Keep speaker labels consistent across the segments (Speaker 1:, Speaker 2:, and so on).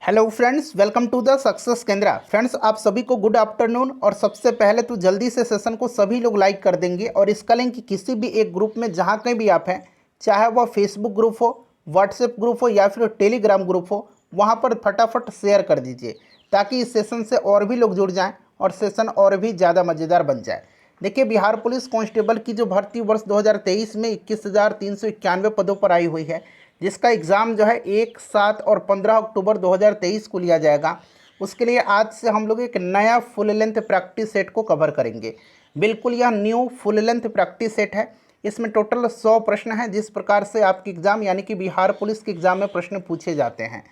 Speaker 1: Hello friends, welcome to the success Kendra. Friends, आप सभी को गुड आफ्टरनून। और सबसे पहले तो जल्दी से सेशन को सभी लोग लाइक कर देंगे और इसका लिंक किसी भी एक ग्रुप में जहाँ कहीं भी आप हैं, चाहे वह फेसबुक ग्रुप हो, व्हाट्सएप ग्रुप हो या फिर टेलीग्राम ग्रुप हो, वहाँ पर फटाफट शेयर कर दीजिए ताकि इस सेशन से और भी लोग जुड़ जाएँ और सेशन और भी ज़्यादा मज़ेदार बन जाए। देखिए, बिहार पुलिस कांस्टेबल की जो भर्ती वर्ष 2023 में 21,391 पदों पर आई हुई है, जिसका एग्ज़ाम जो है 1, 7 और 15 अक्टूबर 2023 को लिया जाएगा। उसके लिए आज से हम लोग एक नया फुल लेंथ प्रैक्टिस सेट को कवर करेंगे। बिल्कुल यह new full length practice set है। इसमें टोटल 100 प्रश्न हैं। जिस प्रकार से आपके एग्ज़ाम यानी कि बिहार पुलिस के एग्ज़ाम में प्रश्न पूछे जाते हैं,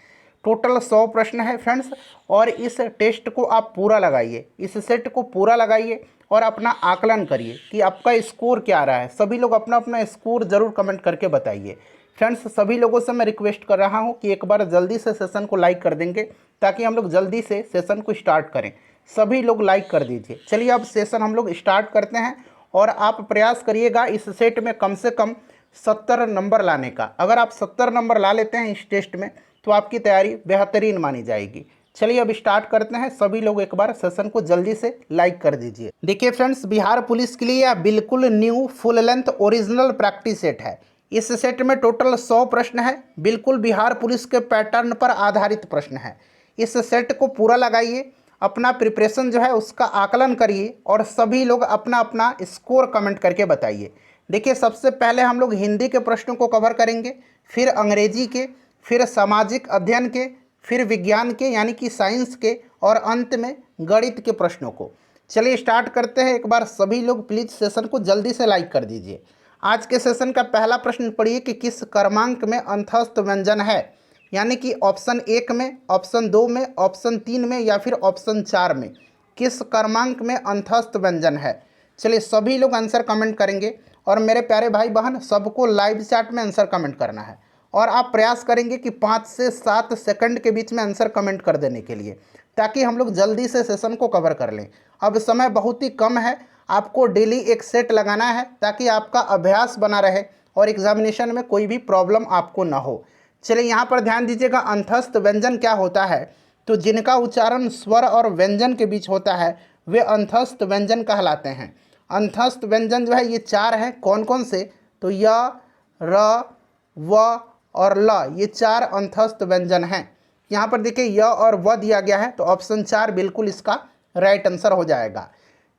Speaker 1: टोटल 100 प्रश्न है फ्रेंड्स। और इस टेस्ट को आप पूरा लगाइए, इस सेट को पूरा लगाइए और अपना आकलन करिए कि आपका स्कोर क्या आ रहा है। सभी लोग अपना अपना स्कोर ज़रूर कमेंट करके बताइए। फ्रेंड्स, सभी लोगों से मैं रिक्वेस्ट कर रहा हूं कि एक बार जल्दी से सेशन को लाइक कर देंगे ताकि हम लोग जल्दी से सेशन को स्टार्ट करें। सभी लोग लाइक कर दीजिए। चलिए अब सेशन हम लोग स्टार्ट करते हैं और आप प्रयास करिएगा इस सेट में कम से कम 70 नंबर लाने का। अगर आप 70 नंबर ला लेते हैं इस टेस्ट में तो आपकी तैयारी बेहतरीन मानी जाएगी। चलिए अब स्टार्ट करते हैं। सभी लोग एक बार सेशन को जल्दी से लाइक कर दीजिए। देखिए फ्रेंड्स, बिहार पुलिस के लिए यह बिल्कुल new full length original practice set है। इस सेट में टोटल 100 प्रश्न है। बिल्कुल बिहार पुलिस के पैटर्न पर आधारित प्रश्न है। इस सेट को पूरा लगाइए, अपना प्रिपरेशन जो है उसका आकलन करिए और सभी लोग अपना अपना स्कोर कमेंट करके बताइए। देखिए, सबसे पहले हम लोग हिंदी के प्रश्नों को कवर करेंगे, फिर अंग्रेजी के, फिर सामाजिक अध्ययन के, फिर विज्ञान के यानी कि साइंस के और अंत में गणित के प्रश्नों को। चलिए स्टार्ट करते हैं। एक बार सभी लोग प्लीज़ सेशन को जल्दी से लाइक कर दीजिए। आज के सेशन का पहला प्रश्न पढ़िए कि किस क्रमांक में अंतस्थ व्यंजन है, यानी कि ऑप्शन 1 में, ऑप्शन 2 में, ऑप्शन 3 में या फिर ऑप्शन 4 में किस क्रमांक में अंतस्थ व्यंजन है। चलिए सभी लोग आंसर कमेंट करेंगे और मेरे प्यारे भाई बहन सबको लाइव चैट में आंसर कमेंट करना है और आप प्रयास करेंगे कि 5 से 7 सेकंड के बीच में आंसर कमेंट कर देने के लिए, ताकि हम लोग जल्दी से सेशन को कवर कर लें। अब समय बहुत ही कम है, आपको डेली एक सेट लगाना है ताकि आपका अभ्यास बना रहे और एग्जामिनेशन में कोई भी प्रॉब्लम आपको ना हो। चलिए यहाँ पर ध्यान दीजिएगा, अंतस्थ व्यंजन क्या होता है। तो जिनका उच्चारण स्वर और व्यंजन के बीच होता है वे अंतस्थ व्यंजन कहलाते हैं। अंतस्थ व्यंजन जो है ये 4 हैं। कौन कौन से? तो य, र, व और ल, ये 4 अंतस्थ व्यंजन हैं। यहाँ पर देखिए य और व दिया गया है, तो ऑप्शन 4 बिल्कुल इसका राइट आंसर हो जाएगा।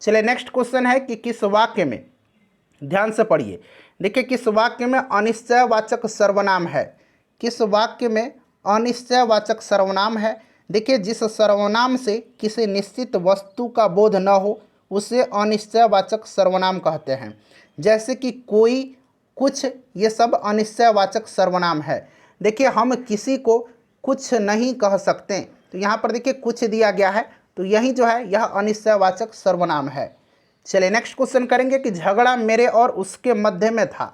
Speaker 1: चलिए नेक्स्ट क्वेश्चन है कि किस वाक्य में, ध्यान से पढ़िए, देखिए किस वाक्य में अनिश्चयवाचक सर्वनाम है। किस वाक्य में अनिश्चयवाचक सर्वनाम है? देखिए, जिस सर्वनाम से किसी निश्चित वस्तु का बोध न हो उसे अनिश्चयवाचक सर्वनाम कहते हैं। जैसे कि कोई, कुछ, ये सब अनिश्चयवाचक सर्वनाम है। देखिए, हम किसी को कुछ नहीं कह सकते, तो यहाँ पर देखिए कुछ दिया गया है, तो यही जो है यह अनिश्चयवाचक सर्वनाम है। चलिए नेक्स्ट क्वेश्चन करेंगे कि झगड़ा मेरे और उसके मध्य में था।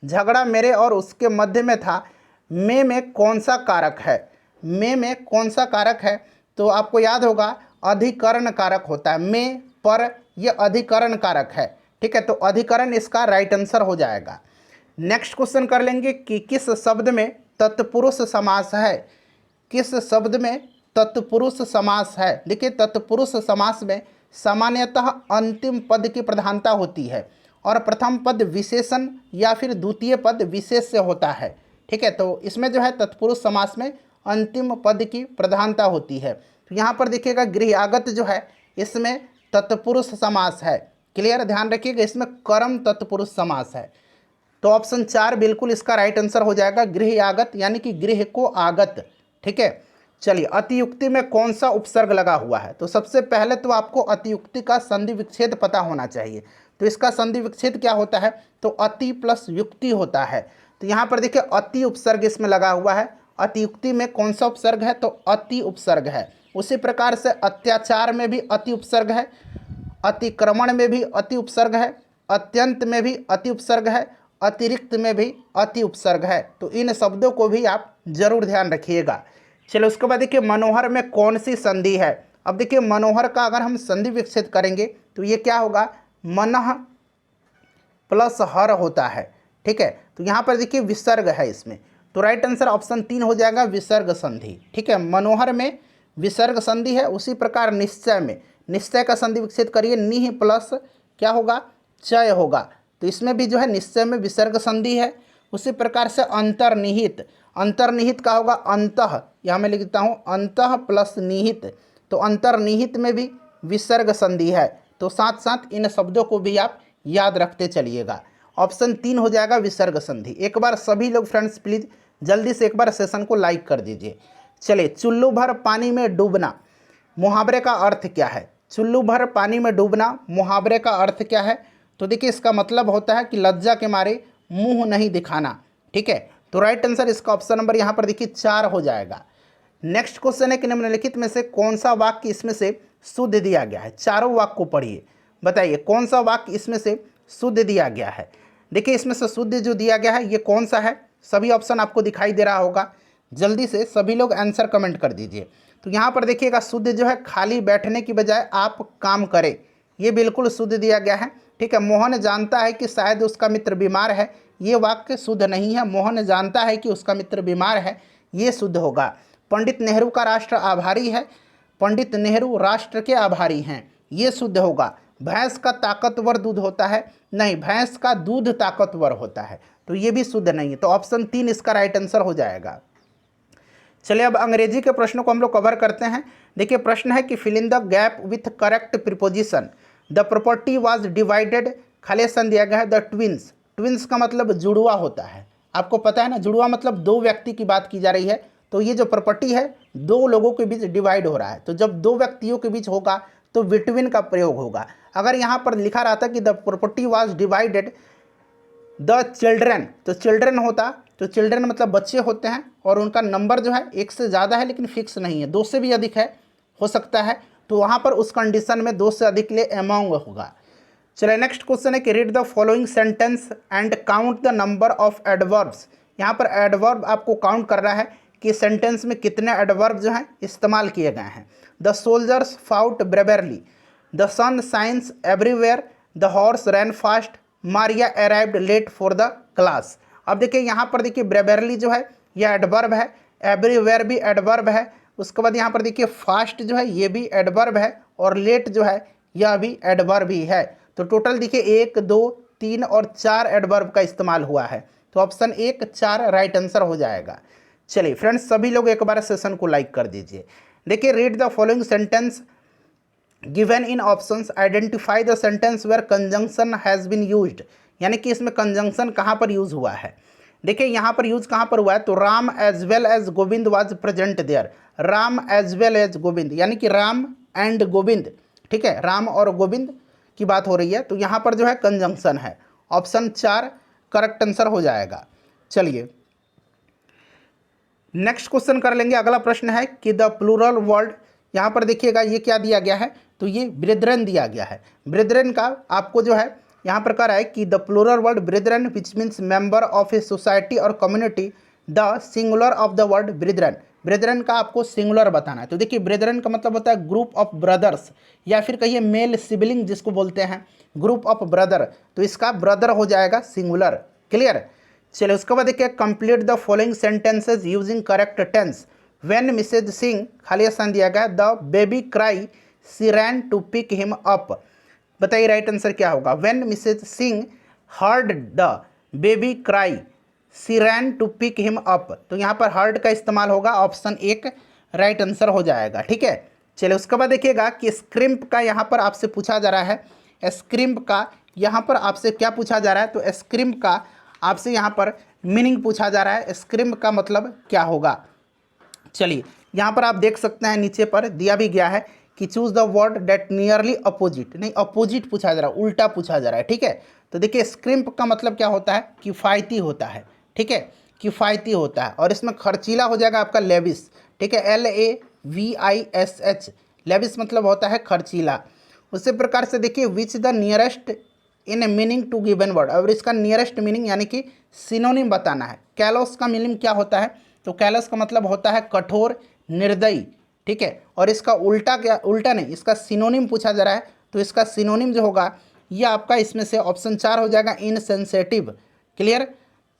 Speaker 1: झगड़ा मेरे और उसके मध्य में था, में कौन सा कारक है? में कौन सा कारक है? तो आपको याद होगा अधिकरण कारक होता है। में पर यह अधिकरण कारक है, ठीक है, तो अधिकरण इसका राइट आंसर हो जाएगा। नेक्स्ट क्वेश्चन कर लेंगे कि किस शब्द में तत्पुरुष समास है। किस शब्द में तत्पुरुष समास है? देखिए, तत्पुरुष समास में सामान्यतः अंतिम पद की प्रधानता होती है और प्रथम पद विशेषण या फिर द्वितीय पद विशेष से होता है, ठीक है। तो इसमें जो है तत्पुरुष समास में अंतिम पद की प्रधानता होती है। तो यहाँ पर देखिएगा गृहआगत जो है इसमें तत्पुरुष समास है। क्लियर, ध्यान रखिएगा, इसमें कर्म तत्पुरुष समास है। तो ऑप्शन 4 बिल्कुल इसका राइट आंसर हो जाएगा, गृहआगत यानी कि गृह को आगत, ठीक है। चलिए, अतियुक्ति में कौन सा उपसर्ग लगा हुआ है? तो सबसे पहले तो आपको अतियुक्ति का संधि विच्छेद पता होना चाहिए। तो इसका संधि विच्छेद क्या होता है? तो अति प्लस युक्ति होता है। तो यहाँ पर देखिए अति उपसर्ग इसमें लगा हुआ है। अतियुक्ति में कौन सा उपसर्ग है? तो अति उपसर्ग है। उसी प्रकार से अत्याचार में भी अति उपसर्ग है, अतिक्रमण में भी अति उपसर्ग है, अत्यंत में भी अति उपसर्ग है, अतिरिक्त में भी अति उपसर्ग है। तो इन शब्दों को भी आप जरूर ध्यान रखिएगा। चलो उसके बाद देखिए मनोहर में कौन सी संधि है। अब देखिए मनोहर का अगर हम संधि विच्छेद करेंगे तो ये क्या होगा? मनः प्लस हर होता है, ठीक है। तो यहाँ पर देखिए विसर्ग है इसमें, तो राइट आंसर ऑप्शन 3 हो जाएगा विसर्ग संधि। ठीक है, मनोहर में विसर्ग संधि है, उसी प्रकार निश्चय में निश्चय का संधि विकसित करिए, निह प्लस क्या होगा, चय होगा, तो इसमें भी जो है निश्चय में विसर्ग संधि है। उसी प्रकार से अंतर्निहित, अंतर्निहित का होगा अंतः, यहाँ मैं लिखता हूँ अंतः प्लस निहित, तो अंतर्निहित में भी विसर्ग संधि है। तो साथ साथ इन शब्दों को भी आप याद रखते चलिएगा। ऑप्शन 3 हो जाएगा विसर्ग संधि। एक बार सभी लोग फ्रेंड्स प्लीज़ जल्दी से एक बार सेशन को लाइक कर दीजिए। चलिए, चुल्लू भर पानी में डूबना मुहावरे का अर्थ क्या है? चुल्लू भर पानी में डूबना मुहावरे का अर्थ क्या है? तो देखिए, इसका मतलब होता है कि लज्जा के मारे मुंह नहीं दिखाना। ठीक है, तो राइट आंसर इसका ऑप्शन नंबर यहाँ पर देखिए 4 हो जाएगा। नेक्स्ट क्वेश्चन है कि निम्नलिखित में से कौन सा वाक्य इसमें से शुद्ध दिया गया है? चारों वाक्य को पढ़िए, बताइए कौन सा वाक्य इसमें से शुद्ध दिया गया है। देखिए, इसमें से शुद्ध जो दिया गया है ये कौन सा है? सभी ऑप्शन आपको दिखाई दे रहा होगा, जल्दी से सभी लोग आंसर कमेंट कर दीजिए। तो यहाँ पर देखिएगा, शुद्ध जो है खाली बैठने की बजाय आप काम करें, ये बिल्कुल शुद्ध दिया गया है। ठीक है, मोहन जानता है कि शायद उसका मित्र बीमार है, ये वाक्य शुद्ध नहीं है। मोहन जानता है कि उसका मित्र बीमार है, ये शुद्ध होगा। पंडित नेहरू का राष्ट्र आभारी है, पंडित नेहरू राष्ट्र के आभारी हैं, ये शुद्ध होगा। भैंस का ताकतवर दूध होता है, नहीं, भैंस का दूध ताकतवर होता है, तो ये भी शुद्ध नहीं है। तो ऑप्शन 3 इसका राइट आंसर हो जाएगा। चलिए, अब अंग्रेजी के प्रश्नों को हम लोग कवर करते हैं। देखिए, प्रश्न है कि fill in the gap with correct preposition. The property was divided, खाली स्थान दिया गया है द ट्विंस। ट्विंस का मतलब जुड़वा होता है, आपको पता है ना, जुड़वा मतलब दो व्यक्ति की बात की जा रही है। तो ये जो प्रॉपर्टी है दो लोगों के बीच डिवाइड हो रहा है, तो जब दो व्यक्तियों के बीच होगा तो बिटवीन का प्रयोग होगा। अगर यहाँ पर लिखा रहता कि the property was divided the children, तो चिल्ड्रन होता, तो चिल्ड्रन मतलब बच्चे होते हैं, और उनका नंबर जो है एक से ज़्यादा है लेकिन फिक्स नहीं है, दो से भी अधिक है, हो सकता है, तो वहाँ पर उस कंडीशन में दो से अधिक लिए अमोंग होगा। चलिए, नेक्स्ट क्वेश्चन है कि read the following sentence and count the number of adverbs. यहाँ पर एडवर्ब आपको काउंट करना है कि सेंटेंस में कितने एडवर्ब जो हैं इस्तेमाल किए गए हैं। The soldiers fought bravely, the sun shines everywhere, the horse ran fast, Maria arrived late for the class. अब देखिए, यहाँ पर देखिए ब्रेवरली जो है यह एडवर्ब है, एवरीवेयर भी एडवर्ब है, उसके बाद यहाँ पर देखिए फास्ट जो है ये भी एडवर्ब है, और लेट जो है यह भी एडवर्ब ही है। तो टोटल देखिए 1, 2, 3 और 4 एडवर्ब का इस्तेमाल हुआ है। तो ऑप्शन 1, 4 राइट आंसर हो जाएगा। चलिए फ्रेंड्स, सभी लोग एक बार सेशन को लाइक कर दीजिए। देखिए, read the following sentence given in options, identify the sentence where conjunction has been used, यानी कि इसमें कंजंक्शन कहाँ पर यूज़ हुआ है। देखिए, यहाँ पर यूज़ कहाँ पर हुआ है, तो Ram as well as Govind was present there. Ram as well as Govind, यानी कि राम एंड गोविंद, ठीक है, राम और गोविंद की बात हो रही है, तो यहाँ पर जो है कंजंक्शन है। ऑप्शन 4 करेक्ट आंसर हो जाएगा। चलिए, नेक्स्ट क्वेश्चन कर लेंगे। अगला प्रश्न है कि द प्लूरल वर्ड, यहाँ पर देखिएगा ये क्या दिया गया है, तो ये ब्रेदरन दिया गया है। ब्रेदरन का आपको जो है यहाँ पर कह रहा है कि the plural word brethren which means member of a society और community, the singular of the word brethren. Brethren का आपको सिंगुलर बताना है। तो देखिए, ब्रेदरन का मतलब होता है ग्रुप ऑफ ब्रदर्स, या फिर कहिए मेल सिबलिंग जिसको बोलते हैं, ग्रुप ऑफ ब्रदर, तो इसका ब्रदर हो जाएगा सिंगुलर। क्लियर। चलिए, उसके बाद देखिए complete the following sentences using correct tense. When Mrs Singh, खाली स्थान दिया गया, the baby cry she ran to pick him up. बताइए राइट आंसर क्या होगा। When Mrs Singh heard the baby cry she ran to pick him up, तो यहाँ पर हर्ड का इस्तेमाल होगा। ऑप्शन 1 राइट आंसर हो जाएगा। ठीक है। चलिए, उसके बाद देखिएगा कि स्क्रिम्प का यहाँ पर आपसे पूछा जा रहा है, स्क्रिम्प का यहाँ पर आपसे क्या पूछा जा रहा है, तो स्क्रिम्प का आपसे यहाँ पर मीनिंग पूछा जा रहा है। स्क्रिम्प का मतलब क्या होगा। चलिए, यहाँ पर आप देख सकते हैं नीचे पर दिया भी गया है कि choose the word that nearly opposite, नहीं अपोजिट पूछा जा रहा है, उल्टा पूछा जा रहा है। ठीक है, तो देखिए स्क्रिम्प का मतलब क्या होता है, किफ़ायती होता है। ठीक है, किफ़ायती होता है, और इसमें खर्चीला हो जाएगा आपका लेविस। ठीक है, LAVISH, लेविस मतलब होता है खर्चीला। उसी प्रकार से देखिए which the nearest in meaning to given word, और इसका नियरेस्ट मीनिंग यानी कि सिनोनिम बताना है। कैलोस का मीनिंग क्या होता है, तो कैलोस का मतलब होता है कठोर, निर्दयी। ठीक है, और इसका उल्टा क्या, उल्टा नहीं, इसका सिनोनिम पूछा जा रहा है, तो इसका सिनोनिम जो होगा ये आपका इसमें से ऑप्शन 4 हो जाएगा, इनसेंसिटिव। क्लियर।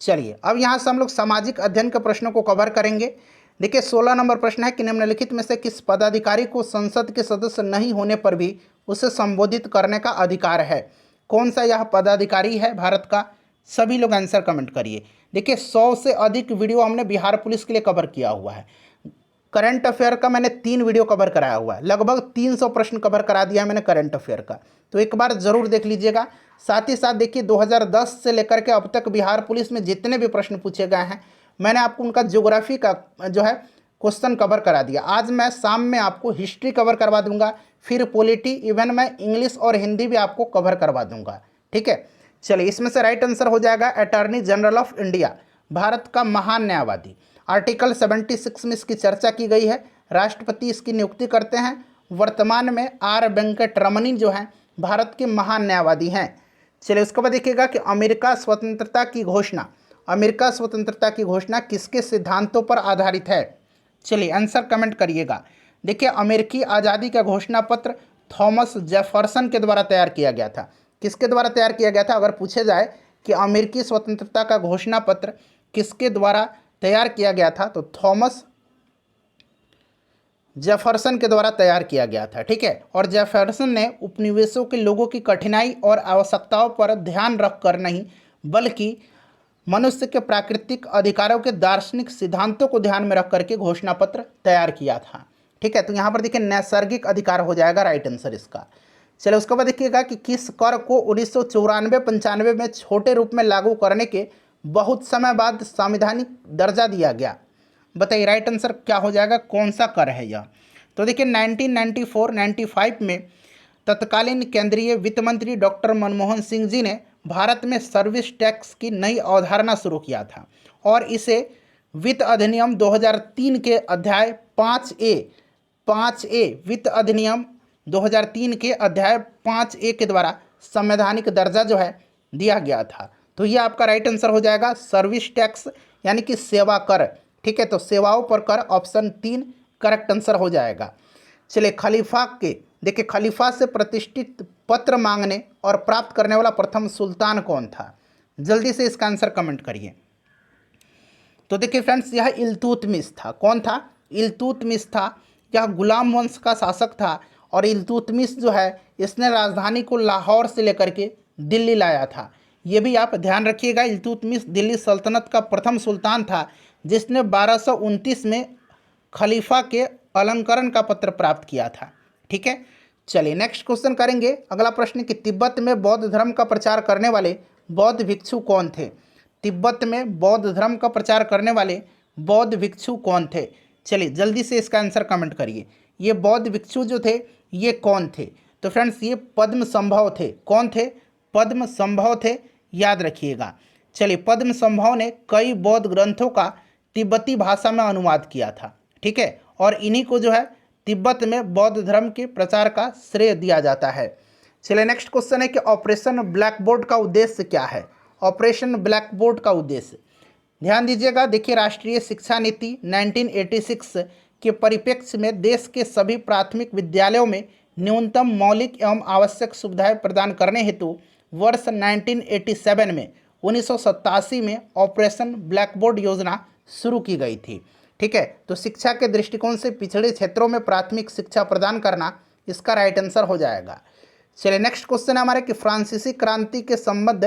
Speaker 1: चलिए अब यहाँ से हम लोग सामाजिक अध्ययन के प्रश्नों को कवर करेंगे। देखिए 16 नंबर प्रश्न है कि निम्नलिखित में से किस पदाधिकारी को संसद के सदस्य नहीं होने पर भी उसे संबोधित करने का अधिकार है। कौन सा यह पदाधिकारी है भारत का? सभी लोग आंसर कमेंट करिए। देखिए 100 से अधिक वीडियो हमने बिहार पुलिस के लिए कवर किया हुआ है। करंट अफेयर का मैंने 3 वीडियो कवर कराया हुआ है, लगभग 300 प्रश्न कवर करा दिया है मैंने करंट अफेयर का, तो एक बार ज़रूर देख लीजिएगा। साथ ही साथ देखिए 2010 से लेकर के अब तक बिहार पुलिस में जितने भी प्रश्न पूछे गए हैं मैंने आपको उनका ज्योग्राफी का जो है क्वेश्चन कवर करा दिया। आज मैं शाम में आपको हिस्ट्री कवर करवा दूंगा, फिर पॉलिटी, इवन मैं इंग्लिश और हिंदी भी आपको कवर करवा दूंगा। ठीक है, चलिए इसमें से राइट आंसर हो जाएगा attorney general of India, Bharat का महान न्यायवादी। आर्टिकल 76 में इसकी चर्चा की गई है, राष्ट्रपति इसकी नियुक्ति करते हैं। वर्तमान में आर वेंकटरमणी जो हैं भारत के महान न्यायवादी हैं। चलिए उसके बाद देखिएगा कि अमेरिका स्वतंत्रता की घोषणा किसके सिद्धांतों पर आधारित है। चलिए आंसर कमेंट करिएगा। देखिए अमेरिकी आज़ादी का घोषणा पत्र थॉमस जेफरसन के द्वारा तैयार किया गया था। किसके द्वारा तैयार किया गया था? अगर पूछे जाए कि अमेरिकी स्वतंत्रता का घोषणा पत्र किसके द्वारा तैयार किया गया था, तो थॉमस जेफरसन के द्वारा तैयार किया गया था। ठीक है, और जेफरसन ने उपनिवेशों के लोगों की कठिनाई और आवश्यकताओं पर ध्यान रखकर नहीं, बल्कि मनुष्य के प्राकृतिक अधिकारों के दार्शनिक सिद्धांतों को ध्यान में रख करके घोषणा पत्र तैयार किया था। ठीक है, तो यहाँ पर देखिए नैसर्गिक अधिकार हो जाएगा राइट आंसर इसका। चलिए उसके बाद देखिएगा कि किस कर को 1994-95 में छोटे रूप में लागू करने के बहुत समय बाद संवैधानिक दर्जा दिया गया। बताइए राइट आंसर क्या हो जाएगा, कौन सा कर है यह? तो देखिए 1994-95 में तत्कालीन केंद्रीय वित्त मंत्री डॉक्टर मनमोहन सिंह जी ने भारत में सर्विस टैक्स की नई अवधारणा शुरू किया था और इसे वित्त अधिनियम 2003 के अध्याय 5A वित्त अधिनियम 2003 के अध्याय 5A के द्वारा संवैधानिक दर्जा जो है दिया गया था। तो ये आपका राइट आंसर हो जाएगा सर्विस टैक्स यानी कि सेवा कर। ठीक है, तो सेवाओं पर कर ऑप्शन 3 करेक्ट आंसर हो जाएगा। चलिए खलीफा के देखिए खलीफा से प्रतिष्ठित पत्र मांगने और प्राप्त करने वाला प्रथम सुल्तान कौन था? जल्दी से इसका आंसर कमेंट करिए। तो देखिए फ्रेंड्स यह इल्तुतमिश था। कौन था? इल्तुतमिश था। यह गुलाम वंश का शासक था और इल्तुतमिश जो है इसने राजधानी को लाहौर से लेकर के दिल्ली लाया था। ये भी आप ध्यान रखिएगा, इल्तुतमिश दिल्ली सल्तनत का प्रथम सुल्तान था जिसने 1229 में खलीफा के अलंकरण का पत्र प्राप्त किया था। ठीक है, चलिए नेक्स्ट क्वेश्चन करेंगे। अगला प्रश्न कि तिब्बत में बौद्ध धर्म का प्रचार करने वाले बौद्ध भिक्षु कौन थे? तिब्बत में बौद्ध धर्म का प्रचार करने वाले बौद्ध भिक्षु कौन थे? चलिए जल्दी से इसका आंसर कमेंट करिए। ये बौद्ध भिक्षु जो थे ये कौन थे? तो फ्रेंड्स ये पद्म संभव थे। कौन थे? पद्म संभव थे, याद रखिएगा। चलिए पद्म संभव ने कई बौद्ध ग्रंथों का तिब्बती भाषा में अनुवाद किया था। ठीक है, और इन्हीं को जो है तिब्बत में बौद्ध धर्म के प्रचार का श्रेय दिया जाता है। चलिए नेक्स्ट क्वेश्चन है कि ऑपरेशन ब्लैक बोर्ड का उद्देश्य क्या है? ऑपरेशन ब्लैक बोर्ड का उद्देश्य ध्यान दीजिएगा। देखिए राष्ट्रीय शिक्षा नीति 1986 के परिप्रेक्ष्य में देश के सभी प्राथमिक विद्यालयों में न्यूनतम मौलिक एवं आवश्यक सुविधाएं प्रदान करने हेतु वर्ष 1987 में 1987 में ऑपरेशन ब्लैक बोर्ड योजना शुरू की गई थी। ठीक है, तो शिक्षा के दृष्टिकोण से पिछड़े क्षेत्रों में प्राथमिक शिक्षा प्रदान करना इसका राइट आंसर हो जाएगा। चलिए नेक्स्ट क्वेश्चन है हमारे कि फ्रांसीसी क्रांति के संबंध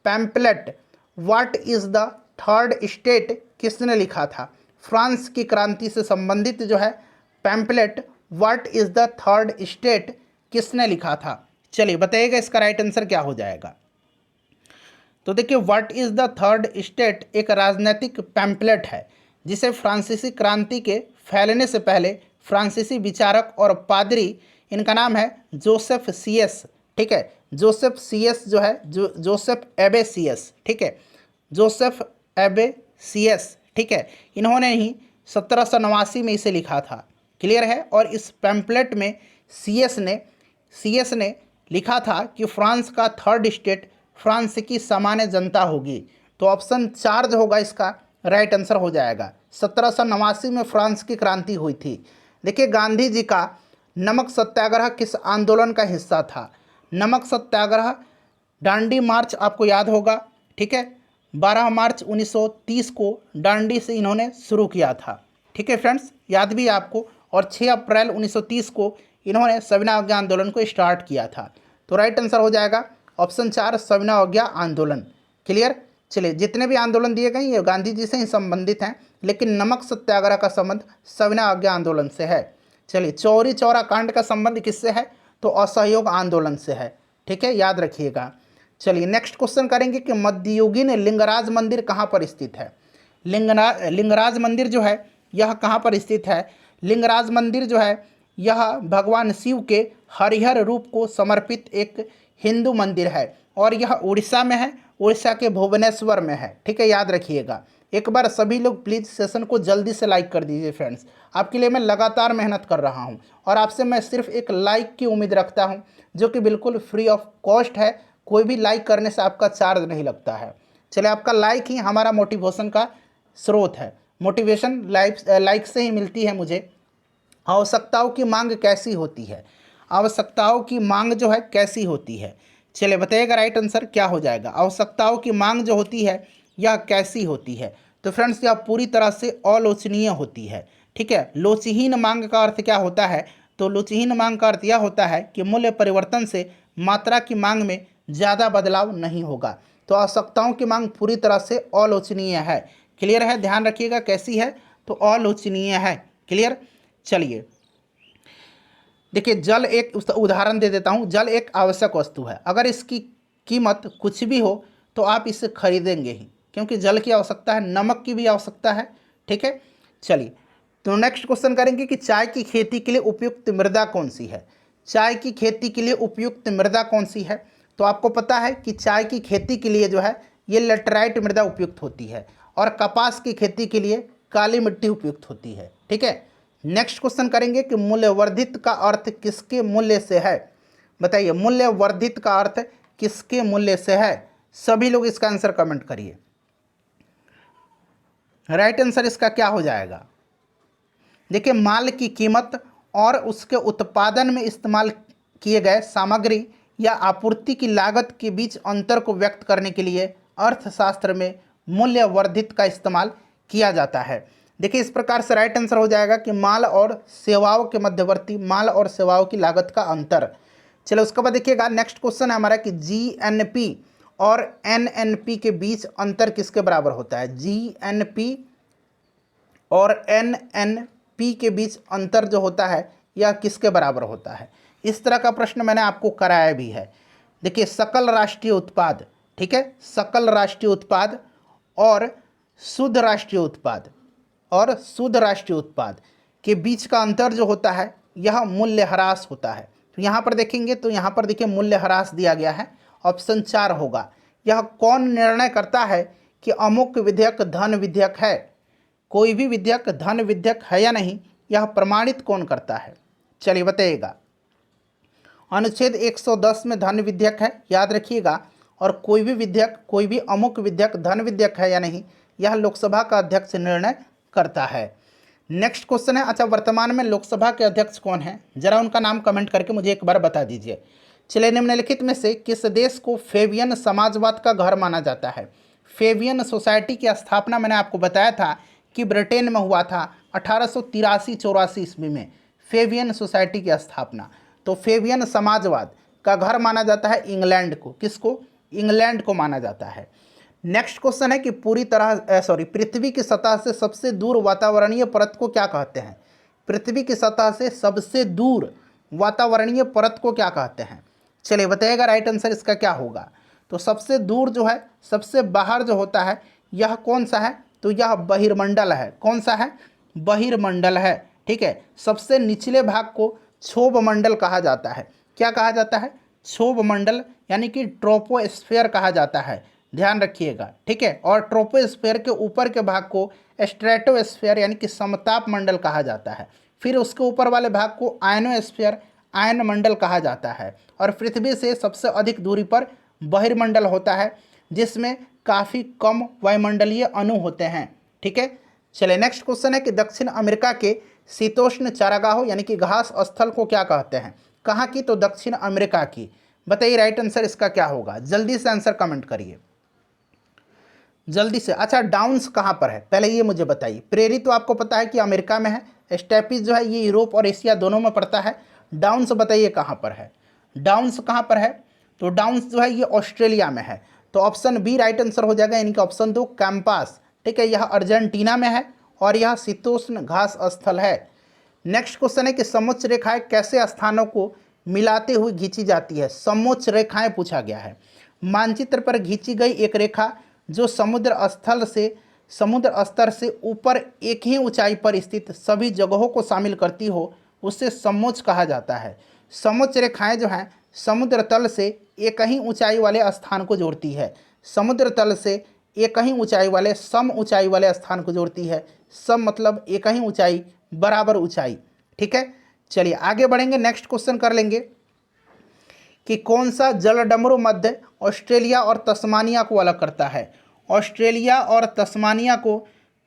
Speaker 1: pamphlet what is the third state किसने लिखा था? फ्रांस की क्रांति से संबंधित जो है pamphlet what is the third state किसने लिखा था? चलिए बताइएगा इसका राइट आंसर क्या हो जाएगा। तो देखिए what is the third state एक राजनीतिक पैम्पलेट है जिसे फ्रांसीसी क्रांति के फैलने से पहले फ्रांसीसी विचारक और पादरी, इनका नाम है जोसेफ सीएस। ठीक है, जोसेफ सीएस जो है जोसेफ एबे सीएस। ठीक है, जोसेफ एबे सीएस। ठीक है, इन्होंने ही 1789 में इसे लिखा था। क्लियर है, और इस पैम्पलेट में सीएस ने लिखा था कि फ्रांस का थर्ड स्टेट फ्रांस की सामान्य जनता होगी। तो ऑप्शन 4 जो होगा इसका राइट आंसर हो जाएगा। 1789 में फ्रांस की क्रांति हुई थी। देखिए गांधी जी का नमक सत्याग्रह किस आंदोलन का हिस्सा था? नमक सत्याग्रह दांडी मार्च आपको याद होगा। ठीक है, 12 मार्च 1930 को डांडी से इन्होंने शुरू किया था। ठीक है फ्रेंड्स, याद भी है आपको। और 6 अप्रैल 1930 को इन्होंने सविनय अवज्ञा आंदोलन को स्टार्ट किया था। तो राइट आंसर हो जाएगा ऑप्शन 4 सविनय अवज्ञा आंदोलन। क्लियर। चलिए, जितने भी आंदोलन दिए गए ये गांधी जी से ही संबंधित हैं, लेकिन नमक सत्याग्रह का संबंध सविनय अवज्ञा आंदोलन से है। चलिए, चौरी चौरा कांड का संबंध किससे है? तो असहयोग आंदोलन से है। ठीक है, याद रखिएगा। चलिए, नेक्स्ट क्वेश्चन करेंगे कि मध्ययुगीन लिंगराज मंदिर कहाँ पर स्थित है? लिंगराज मंदिर जो है यह कहाँ पर स्थित है? लिंगराज मंदिर जो है यह भगवान शिव के हरिहर रूप को समर्पित एक हिंदू मंदिर है और यह उड़ीसा में है, उड़ीसा के भुवनेश्वर में है। ठीक है, याद रखिएगा। एक बार सभी लोग प्लीज़ सेशन को जल्दी से लाइक कर दीजिए फ्रेंड्स। आपके लिए मैं लगातार मेहनत कर रहा हूं और आपसे मैं सिर्फ एक लाइक की उम्मीद रखता हूं, जो कि बिल्कुल फ्री ऑफ कॉस्ट है। कोई भी लाइक करने से आपका चार्ज नहीं लगता है। चलिए, आपका लाइक ही हमारा मोटिवेशन का स्रोत है। मोटिवेशन लाइक से ही मिलती है मुझे। आवश्यकताओं की मांग कैसी होती है? आवश्यकताओं की मांग जो है कैसी होती है? चलिए बताइएगा, राइट आंसर क्या हो जाएगा? आवश्यकताओं की मांग जो होती है यह कैसी होती है? तो फ्रेंड्स, यह पूरी तरह से अलोचनीय होती है। ठीक है, लोचहीन मांग का अर्थ क्या होता है? तो लोचहीन मांग का अर्थ यह होता है कि मूल्य परिवर्तन से मात्रा की मांग में ज़्यादा बदलाव नहीं होगा। तो आवश्यकताओं की मांग पूरी तरह से अलोचनीय है। क्लियर है? ध्यान रखिएगा, कैसी है? तो अलोचनीय है। क्लियर। चलिए, देखिए, जल एक उदाहरण दे देता हूँ। जल एक आवश्यक वस्तु है। अगर इसकी कीमत कुछ भी हो तो आप इसे खरीदेंगे ही, क्योंकि जल की आवश्यकता है, नमक की भी आवश्यकता है। ठीक है। चलिए, तो नेक्स्ट क्वेश्चन करेंगे कि चाय की खेती के लिए उपयुक्त मृदा कौन सी है? चाय की खेती के लिए उपयुक्त मृदा कौन सी है? तो आपको पता है कि चाय की खेती के लिए जो है ये लेटराइट मृदा उपयुक्त होती है और कपास की खेती के लिए काली मिट्टी उपयुक्त होती है। ठीक है। नेक्स्ट क्वेश्चन करेंगे कि मूल्यवर्धित का अर्थ किसके मूल्य से है? बताइए, मूल्यवर्धित का अर्थ किसके मूल्य से है? सभी लोग इसका आंसर कमेंट करिए। राइट आंसर इसका क्या हो जाएगा? देखिए, माल की कीमत और उसके उत्पादन में इस्तेमाल किए गए सामग्री या आपूर्ति की लागत के बीच अंतर को व्यक्त करने के लिए अर्थशास्त्र में मूल्यवर्धित का इस्तेमाल किया जाता है। देखिए, इस प्रकार से राइट आंसर हो जाएगा कि माल और सेवाओं के मध्यवर्ती माल और सेवाओं की लागत का अंतर। चलो, उसके बाद देखिएगा, नेक्स्ट क्वेश्चन है हमारा कि जीएनपी और एनएनपी के बीच अंतर किसके बराबर होता है? जीएनपी और एनएनपी के बीच अंतर जो होता है यह किसके बराबर होता है? इस तरह का प्रश्न मैंने आपको कराया भी है। देखिए, सकल राष्ट्रीय उत्पाद, ठीक है, सकल राष्ट्रीय उत्पाद और शुद्ध राष्ट्रीय उत्पाद के बीच का अंतर जो होता है यह मूल्यह्रास होता है। तो यहाँ पर देखेंगे तो यहाँ पर देखिए मूल्यह्रास दिया गया है, ऑप्शन 4 होगा। यह कौन निर्णय करता है कि अमुक विधेयक धन विधेयक है? कोई भी विधेयक धन विधेयक है या नहीं, यह प्रमाणित कौन करता है? चलिए बताइएगा। अनुच्छेद 110 में धन विधेयक है, याद रखिएगा। और कोई भी विधेयक, कोई भी अमुक विधेयक धन विधेयक है या नहीं, यह लोकसभा का अध्यक्ष निर्णय करता है। नेक्स्ट क्वेश्चन है, अच्छा, वर्तमान में लोकसभा के अध्यक्ष कौन है? जरा उनका नाम कमेंट करके मुझे एक बार बता दीजिए। चलिए, निम्नलिखित में से किस देश को फेबियन समाजवाद का घर माना जाता है? फेबियन सोसाइटी की स्थापना मैंने आपको बताया था कि ब्रिटेन में हुआ था 1883-84 ईस्वी में फेबियन सोसाइटी की स्थापना। तो फेबियन समाजवाद का घर माना जाता है इंग्लैंड को। किसको? इंग्लैंड को माना जाता है। नेक्स्ट क्वेश्चन है कि पृथ्वी की सतह से सबसे दूर वातावरणीय परत को क्या कहते हैं? पृथ्वी की सतह से सबसे दूर वातावरणीय परत को क्या कहते हैं? चलिए बताइएगा, राइट आंसर इसका क्या होगा? तो सबसे दूर जो है, सबसे बाहर जो होता है, यह कौन सा है? तो यह बहिर्मंडल है। कौन सा है? बहिर्मंडल है। ठीक है। सबसे निचले भाग को क्षोभ मंडल कहा जाता है। क्या कहा जाता है? क्षोभ मंडल, यानी कि ट्रोपोस्फेयर कहा जाता है। ध्यान रखिएगा। ठीक है। और ट्रोपोस्फेयर के ऊपर के भाग को स्ट्रेटोस्फेयर यानी कि समताप मंडल कहा जाता है। फिर उसके ऊपर वाले भाग को आयनोस्फेयर, आयन मंडल कहा जाता है। और पृथ्वी से सबसे अधिक दूरी पर बहिर्मंडल होता है, जिसमें काफ़ी कम वायुमंडलीय अणु होते हैं। ठीक है। चलिए, नेक्स्ट क्वेश्चन है कि दक्षिण अमेरिका के शीतोष्ण चारागाहों यानी कि घास स्थल को क्या कहते हैं? कहाँ की? तो दक्षिण अमेरिका की। बताइए, राइट आंसर इसका क्या होगा? जल्दी से आंसर कमेंट करिए। जल्दी से। अच्छा, डाउन्स कहाँ पर है पहले ये मुझे बताइए। प्रेरी तो आपको पता है कि अमेरिका में है, स्टेपिस जो है ये यूरोप और एशिया दोनों में पड़ता है। डाउन्स बताइए कहाँ पर है, डाउन्स कहाँ पर है। तो डाउन्स जो है ये ऑस्ट्रेलिया में है। तो ऑप्शन बी राइट आंसर हो जाएगा, यानी कि ऑप्शन 2 कैंपास। ठीक है, यह अर्जेंटीना में है और यह शीतोष्ण घास स्थल है। नेक्स्ट क्वेश्चन है कि समोच्च रेखाएं कैसे स्थानों को मिलाते हुए खींची जाती है। समोच्च रेखाएं पूछा गया है। मानचित्र पर खींची गई एक रेखा जो समुद्र स्तर से ऊपर एक ही ऊंचाई पर स्थित सभी जगहों को शामिल करती हो उसे समोच्च कहा जाता है। समोच्च रेखाएं जो हैं समुद्र तल से एक ही ऊंचाई वाले स्थान को जोड़ती है। समुद्र तल से एक ही ऊंचाई वाले सम ऊंचाई वाले स्थान को जोड़ती है। सम मतलब एक ही ऊंचाई, बराबर ऊंचाई। ठीक है, चलिए आगे बढ़ेंगे। नेक्स्ट क्वेश्चन कर लेंगे कि कौन सा जलडमरू मध्य ऑस्ट्रेलिया और तस्मानिया को अलग करता है। ऑस्ट्रेलिया और तस्मानिया को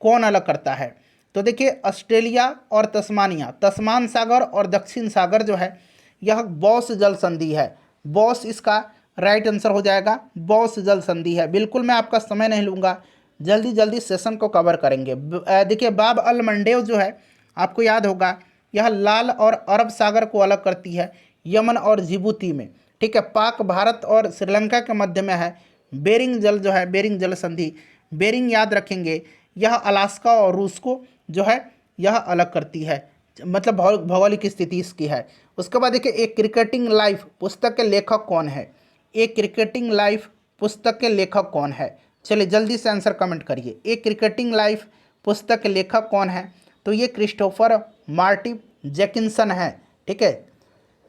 Speaker 1: कौन अलग करता है। तो देखिए, ऑस्ट्रेलिया और तस्मानिया, तस्मान सागर और दक्षिण सागर जो है यह बॉस जल संधि है। बॉस इसका राइट आंसर हो जाएगा, बॉस जल संधि है। बिल्कुल मैं आपका समय नहीं लूँगा, जल्दी जल्दी सेशन को कवर करेंगे। देखिए, बाब अल मंडेव जो है आपको याद होगा, यह लाल और अरब सागर को अलग करती है यमन और जिबूती में। ठीक है, पाक, भारत और श्रीलंका के मध्य में है। बेरिंग जल जो है, बेरिंग जल संधि, बेरिंग याद रखेंगे, यह अलास्का और रूस को जो है यह अलग करती है, मतलब भौगोलिक स्थिति इसकी है। उसके बाद देखिए, एक क्रिकेटिंग लाइफ पुस्तक के लेखक कौन है। एक क्रिकेटिंग लाइफ पुस्तक के लेखक कौन है। चलिए जल्दी से आंसर कमेंट करिए। एक क्रिकेटिंग लाइफ पुस्तक के लेखक कौन है। तो ये क्रिस्टोफर मार्टिन जेकिंसन है। ठीक है,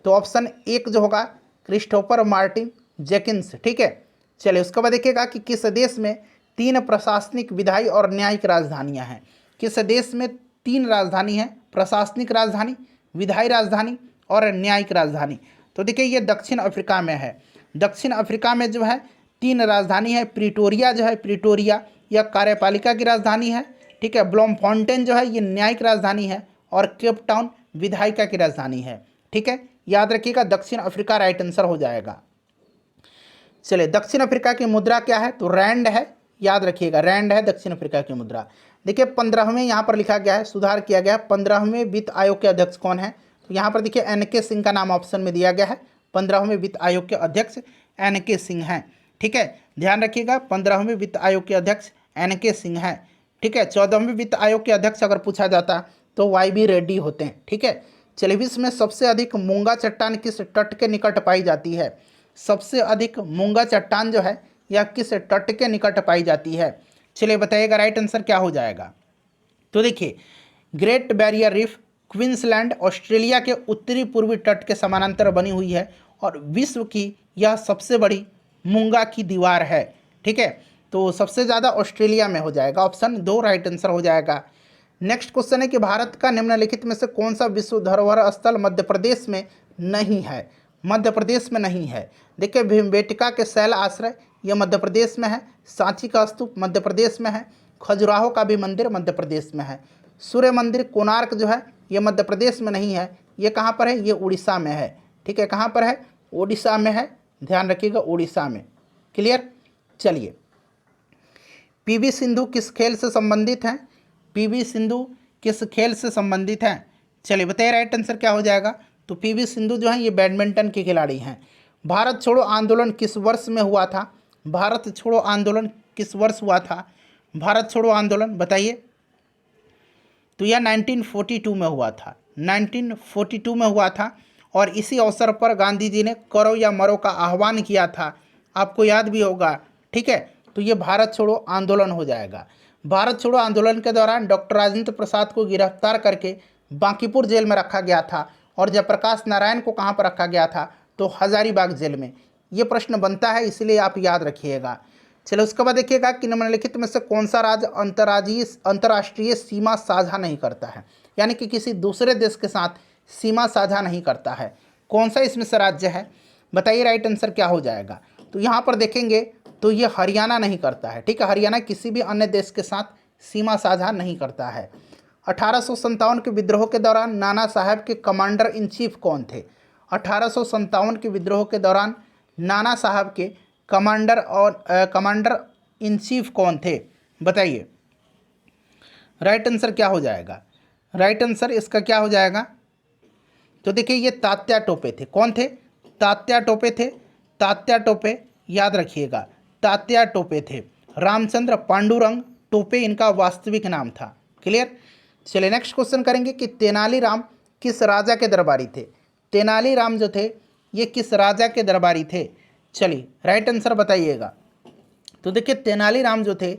Speaker 1: तो ऑप्शन 1 जो होगा क्रिस्टोफर मार्टिन जेकिंस। ठीक है, चलिए उसके बाद देखिएगा कि किस देश में 3 प्रशासनिक, विधायी और न्यायिक राजधानियां हैं। किस देश में 3 राजधानी हैं, प्रशासनिक राजधानी, विधायी राजधानी और न्यायिक राजधानी। तो देखिए ये दक्षिण अफ्रीका में है। दक्षिण अफ्रीका में जो है 3 राजधानी है। प्रिटोरिया जो है, प्रिटोरिया यह कार्यपालिका की राजधानी है। ठीक है, ब्लॉमफॉन्टेन जो है ये न्यायिक राजधानी है और केप टाउन विधायिका की राजधानी है। ठीक है, याद रखिएगा दक्षिण अफ्रीका राइट आंसर हो जाएगा। चलिए, दक्षिण अफ्रीका की मुद्रा क्या है। तो रैंड है, याद रखिएगा रैंड है दक्षिण अफ्रीका की मुद्रा। देखिए 15वें यहाँ पर लिखा गया है, सुधार किया गया है। 15वें वित्त आयोग के अध्यक्ष कौन है। तो यहाँ पर देखिए NK सिंह का नाम ऑप्शन में दिया गया है। 15वें वित्त आयोग के अध्यक्ष NK सिंह हैं। ठीक है, ध्यान रखिएगा 15वें वित्त आयोग के अध्यक्ष NK सिंह हैं। ठीक है, 14वें वित्त आयोग के अध्यक्ष अगर पूछा जाता तो YB रेड्डी होते हैं। ठीक है, चलिए विश्व में सबसे अधिक मूंगा चट्टान किस तट के निकट पाई जाती है। सबसे अधिक मूंगा चट्टान जो है यह किस तट के निकट पाई जाती है। चलिए बताइएगा राइट आंसर क्या हो जाएगा। तो देखिए, great barrier reef Queensland Australia के उत्तरी पूर्वी तट के समानांतर बनी हुई है और विश्व की यह सबसे बड़ी मूंगा की दीवार है। ठीक है, तो सबसे ज़्यादा ऑस्ट्रेलिया में हो जाएगा, ऑप्शन 2 राइट आंसर हो जाएगा। नेक्स्ट क्वेश्चन है कि भारत का निम्नलिखित में से कौन सा विश्व धरोहर स्थल मध्य प्रदेश में नहीं है। मध्य प्रदेश में नहीं है। देखिए, भीमबेटका के शैल आश्रय यह मध्य प्रदेश में है। सांची का स्तूप मध्य प्रदेश में है। खजुराहो का भी मंदिर मध्य प्रदेश में है। सूर्य मंदिर कोणार्क जो है ये मध्य प्रदेश में नहीं है। ये कहाँ पर है, ये उड़ीसा में है। ठीक है, कहाँ पर है, उड़ीसा में है, ध्यान रखिएगा उड़ीसा में। क्लियर। चलिए, PV सिंधु किस खेल से संबंधित हैं। PV सिंधु किस खेल से संबंधित हैं। चलिए बताइए राइट आंसर क्या हो जाएगा। तो PV सिंधु जो है ये बैडमिंटन के खिलाड़ी हैं। भारत छोड़ो आंदोलन किस वर्ष में हुआ था। भारत छोड़ो आंदोलन किस वर्ष हुआ था। भारत छोड़ो आंदोलन बताइए। तो यह 1942 में हुआ था। 1942 में हुआ था और इसी अवसर पर गांधी जी ने करो या मरो का आह्वान किया था, आपको याद भी होगा। ठीक है, तो ये भारत छोड़ो आंदोलन हो जाएगा। भारत छोड़ो आंदोलन के दौरान डॉक्टर राजेंद्र प्रसाद को गिरफ्तार करके बांकीपुर जेल में रखा गया था और जयप्रकाश नारायण को कहाँ पर रखा गया था। तो हजारीबाग जेल में। ये प्रश्न बनता है, इसलिए आप याद रखिएगा। चलो उसके बाद देखिएगा कि निम्नलिखित में से कौन सा राज्य अंतर्राष्ट्रीय सीमा साझा नहीं करता है, यानी कि किसी दूसरे देश के साथ सीमा साझा नहीं करता है। कौन सा इसमें से राज्य है, बताइए राइट आंसर क्या हो जाएगा। तो यहाँ पर देखेंगे तो ये हरियाणा नहीं करता है। ठीक है, हरियाणा किसी भी अन्य देश के साथ सीमा साझा नहीं करता है। 1857 के विद्रोह के दौरान नाना साहब के कमांडर इन चीफ कौन थे। 1857 के विद्रोह के दौरान नाना साहब के कमांडर इन चीफ कौन थे, बताइए। राइट आंसर क्या हो जाएगा? राइट आंसर इसका क्या हो जाएगा? तो देखिए ये तात्या टोपे थे। कौन थे? तात्या टोपे थे। तात्या टोपे, याद रखिएगा, तात्या टोपे थे। रामचंद्र पांडुरंग टोपे इनका वास्तविक नाम था। क्लियर? चलिए नेक्स्ट क्वेश्चन करेंगे कि तेनालीराम किस राजा के दरबारी थे? तेनालीराम जो थे ये किस राजा के दरबारी थे? चलिए राइट आंसर बताइएगा। तो देखिए तेनालीराम जो थे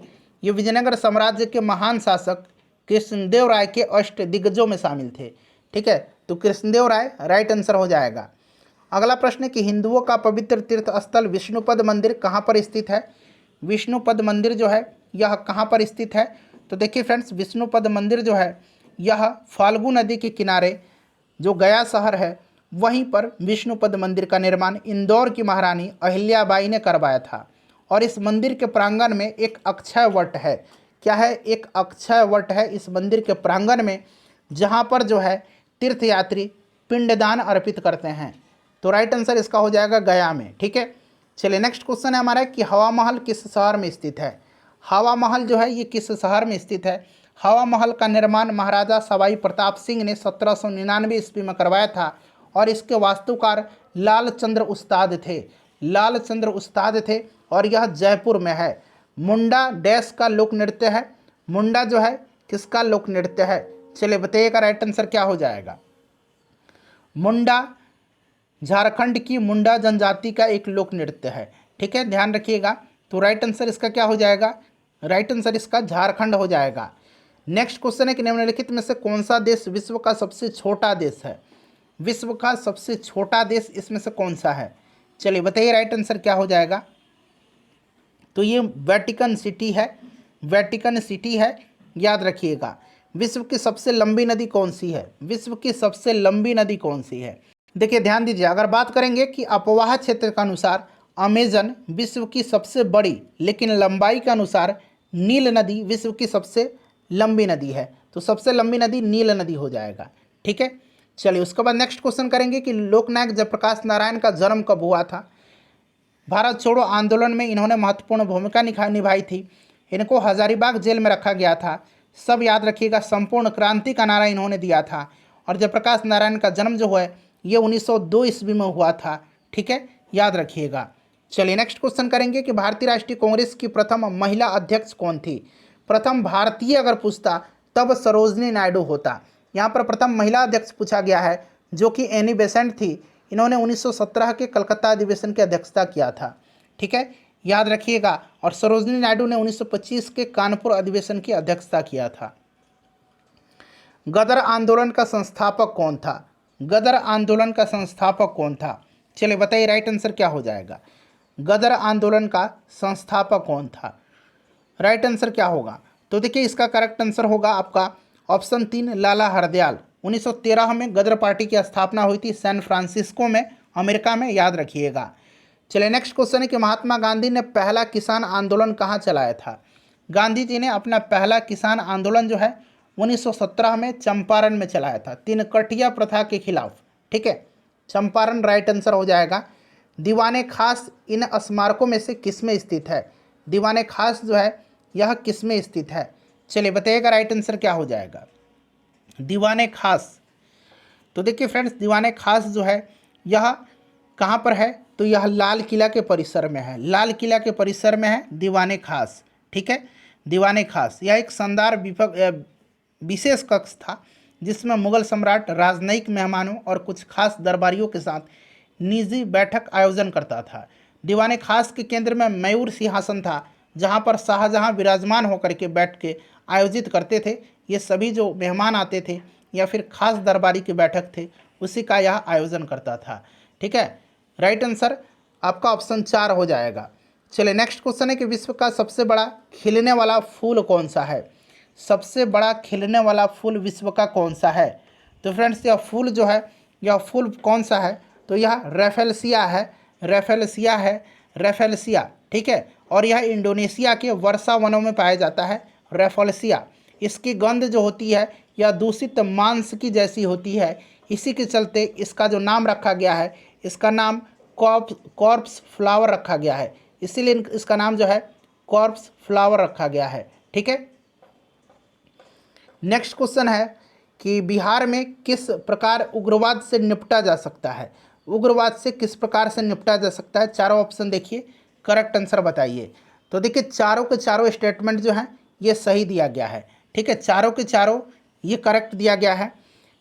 Speaker 1: ये विजयनगर साम्राज्य के महान शासक कृष्णदेव राय के अष्ट दिग्गजों में शामिल थे। ठीक है, तो कृष्णदेव राय राइट आंसर हो जाएगा। अगला प्रश्न है कि हिंदुओं का पवित्र तीर्थ स्थल विष्णुपद मंदिर कहाँ पर स्थित है? विष्णुपद मंदिर जो है यह कहाँ पर स्थित है? तो देखिए फ्रेंड्स, विष्णुपद मंदिर जो है यह फाल्गु नदी के किनारे जो गया शहर है वहीं पर विष्णुपद मंदिर का निर्माण इंदौर की महारानी अहिल्याबाई ने करवाया था। और इस मंदिर के प्रांगण में एक अक्षय वट है। क्या है? एक अक्षय वट है इस मंदिर के प्रांगण में, जहाँ पर जो है तीर्थयात्री पिंडदान अर्पित करते हैं। तो राइट आंसर इसका हो जाएगा गया में। ठीक है, चलिए नेक्स्ट क्वेश्चन है हमारा कि हवा महल किस शहर में स्थित है? हवा महल जो है ये किस शहर में स्थित है? हवा महल का निर्माण महाराजा सवाई प्रताप सिंह ने 1799 ईस्वी में करवाया था और इसके वास्तुकार लालचंद्र उस्ताद थे। लालचंद्र उस्ताद थे और यह जयपुर में है। मुंडा डैश का लोक नृत्य है। मुंडा जो है किसका लोक नृत्य है? चलिए बताइएगा राइट आंसर क्या हो जाएगा? मुंडा झारखंड की मुंडा जनजाति का एक लोक नृत्य है। ठीक है, ध्यान रखिएगा। तो राइट आंसर इसका क्या हो जाएगा? राइट आंसर इसका झारखंड हो जाएगा। नेक्स्ट क्वेश्चन है कि निम्नलिखित में से कौन सा देश विश्व का सबसे छोटा देश है? विश्व का सबसे छोटा देश इसमें से कौन सा है? चलिए बताइए राइट आंसर क्या हो जाएगा? तो ये वेटिकन सिटी है। वेटिकन सिटी है, याद रखिएगा। विश्व की सबसे लंबी नदी कौन सी है? विश्व की सबसे लंबी नदी कौन सी है? देखिए ध्यान दीजिए, अगर बात करेंगे कि अपवाह क्षेत्र के अनुसार अमेजन विश्व की सबसे बड़ी, लेकिन लंबाई के अनुसार नील नदी विश्व की सबसे लंबी नदी है। तो सबसे लंबी नदी नील नदी हो जाएगा। ठीक है, चलिए उसके बाद नेक्स्ट क्वेश्चन करेंगे कि लोकनायक जयप्रकाश नारायण का जन्म कब हुआ था? भारत छोड़ो आंदोलन में इन्होंने महत्वपूर्ण भूमिका निभाई थी। इनको हजारीबाग जेल में रखा गया था। सब याद रखिएगा, संपूर्ण क्रांति का नारा इन्होंने दिया था। और जयप्रकाश नारायण का जन्म जो है ये 1902 ईस्वी में हुआ था। ठीक है, याद रखिएगा। चलिए नेक्स्ट क्वेश्चन करेंगे कि भारतीय राष्ट्रीय कांग्रेस की प्रथम महिला अध्यक्ष कौन थी? प्रथम भारतीय अगर पूछता तब सरोजनी नायडू होता। यहाँ पर प्रथम महिला अध्यक्ष पूछा गया है जो कि एनी बेसेंट थी। इन्होंने 1917 के कलकत्ता अधिवेशन की अध्यक्षता किया था। ठीक है, याद रखिएगा। और सरोजनी नायडू ने 1925 के कानपुर अधिवेशन की अध्यक्षता किया था। गदर आंदोलन का संस्थापक कौन था? गदर आंदोलन का संस्थापक कौन था? चलिए बताइए राइट आंसर क्या हो जाएगा? गदर आंदोलन का संस्थापक कौन था? राइट आंसर क्या होगा? तो देखिए इसका करेक्ट आंसर होगा आपका ऑप्शन 3 लाला हरदयाल। 1913 में गदर पार्टी की स्थापना हुई थी सैन फ्रांसिस्को में, अमेरिका में, याद रखिएगा। चलिए नेक्स्ट क्वेश्चन है कि महात्मा गांधी ने पहला किसान आंदोलन कहाँ चलाया था? गांधी जी ने अपना पहला किसान आंदोलन जो है 1917 में चंपारण में चलाया था, तिनकटिया प्रथा के खिलाफ। ठीक है, चंपारण राइट आंसर हो जाएगा। दीवाने खास इन स्मारकों में से किस में स्थित है? दीवाने खास जो है यह किस में स्थित है? चलिए बताइएगा राइट आंसर क्या हो जाएगा? दीवाने खास। तो देखिए फ्रेंड्स, दीवाने खास जो है यह कहाँ पर है? तो यह लाल किला के परिसर में है। लाल किला के परिसर में है दीवाने खास। ठीक है, दीवाने खास यह एक शानदार विशेष कक्ष था जिसमें मुगल सम्राट राजनयिक मेहमानों और कुछ खास दरबारियों के साथ निजी बैठक आयोजन करता था। दीवाने खास के केंद्र में मयूर सिंहासन था जहां पर शाहजहां विराजमान होकर के बैठ के आयोजित करते थे। ये सभी जो मेहमान आते थे या फिर खास दरबारी की बैठक थे उसी का यह आयोजन करता था। ठीक है, राइट आंसर आपका ऑप्शन 4 हो जाएगा। चलिए नेक्स्ट क्वेश्चन है कि विश्व का सबसे बड़ा खिलने वाला फूल कौन सा है? सबसे बड़ा खिलने वाला फूल विश्व का कौन सा है? तो फ्रेंड्स यह फूल जो है यह फूल कौन सा है? तो यह रेफेलसिया है। रेफेलसिया है, रेफेलसिया। ठीक है, और यह इंडोनेशिया के वर्षा वनों में पाया जाता है रेफेलसिया। इसकी गंध जो होती है यह दूषित मांस की जैसी होती है। इसी के चलते इसका जो नाम रखा गया है, इसका नाम कॉर्प्स फ्लावर रखा गया है। इसीलिए इसका नाम जो है कॉर्प्स फ्लावर रखा गया है। ठीक है, नेक्स्ट क्वेश्चन है कि बिहार में किस प्रकार उग्रवाद से निपटा जा सकता है। उग्रवाद से किस प्रकार से निपटा जा सकता है, चारों ऑप्शन देखिए, करेक्ट आंसर बताइए। तो देखिए चारों के चारों स्टेटमेंट जो हैं ये सही दिया गया है। ठीक है, चारों के चारों ये करेक्ट दिया गया है।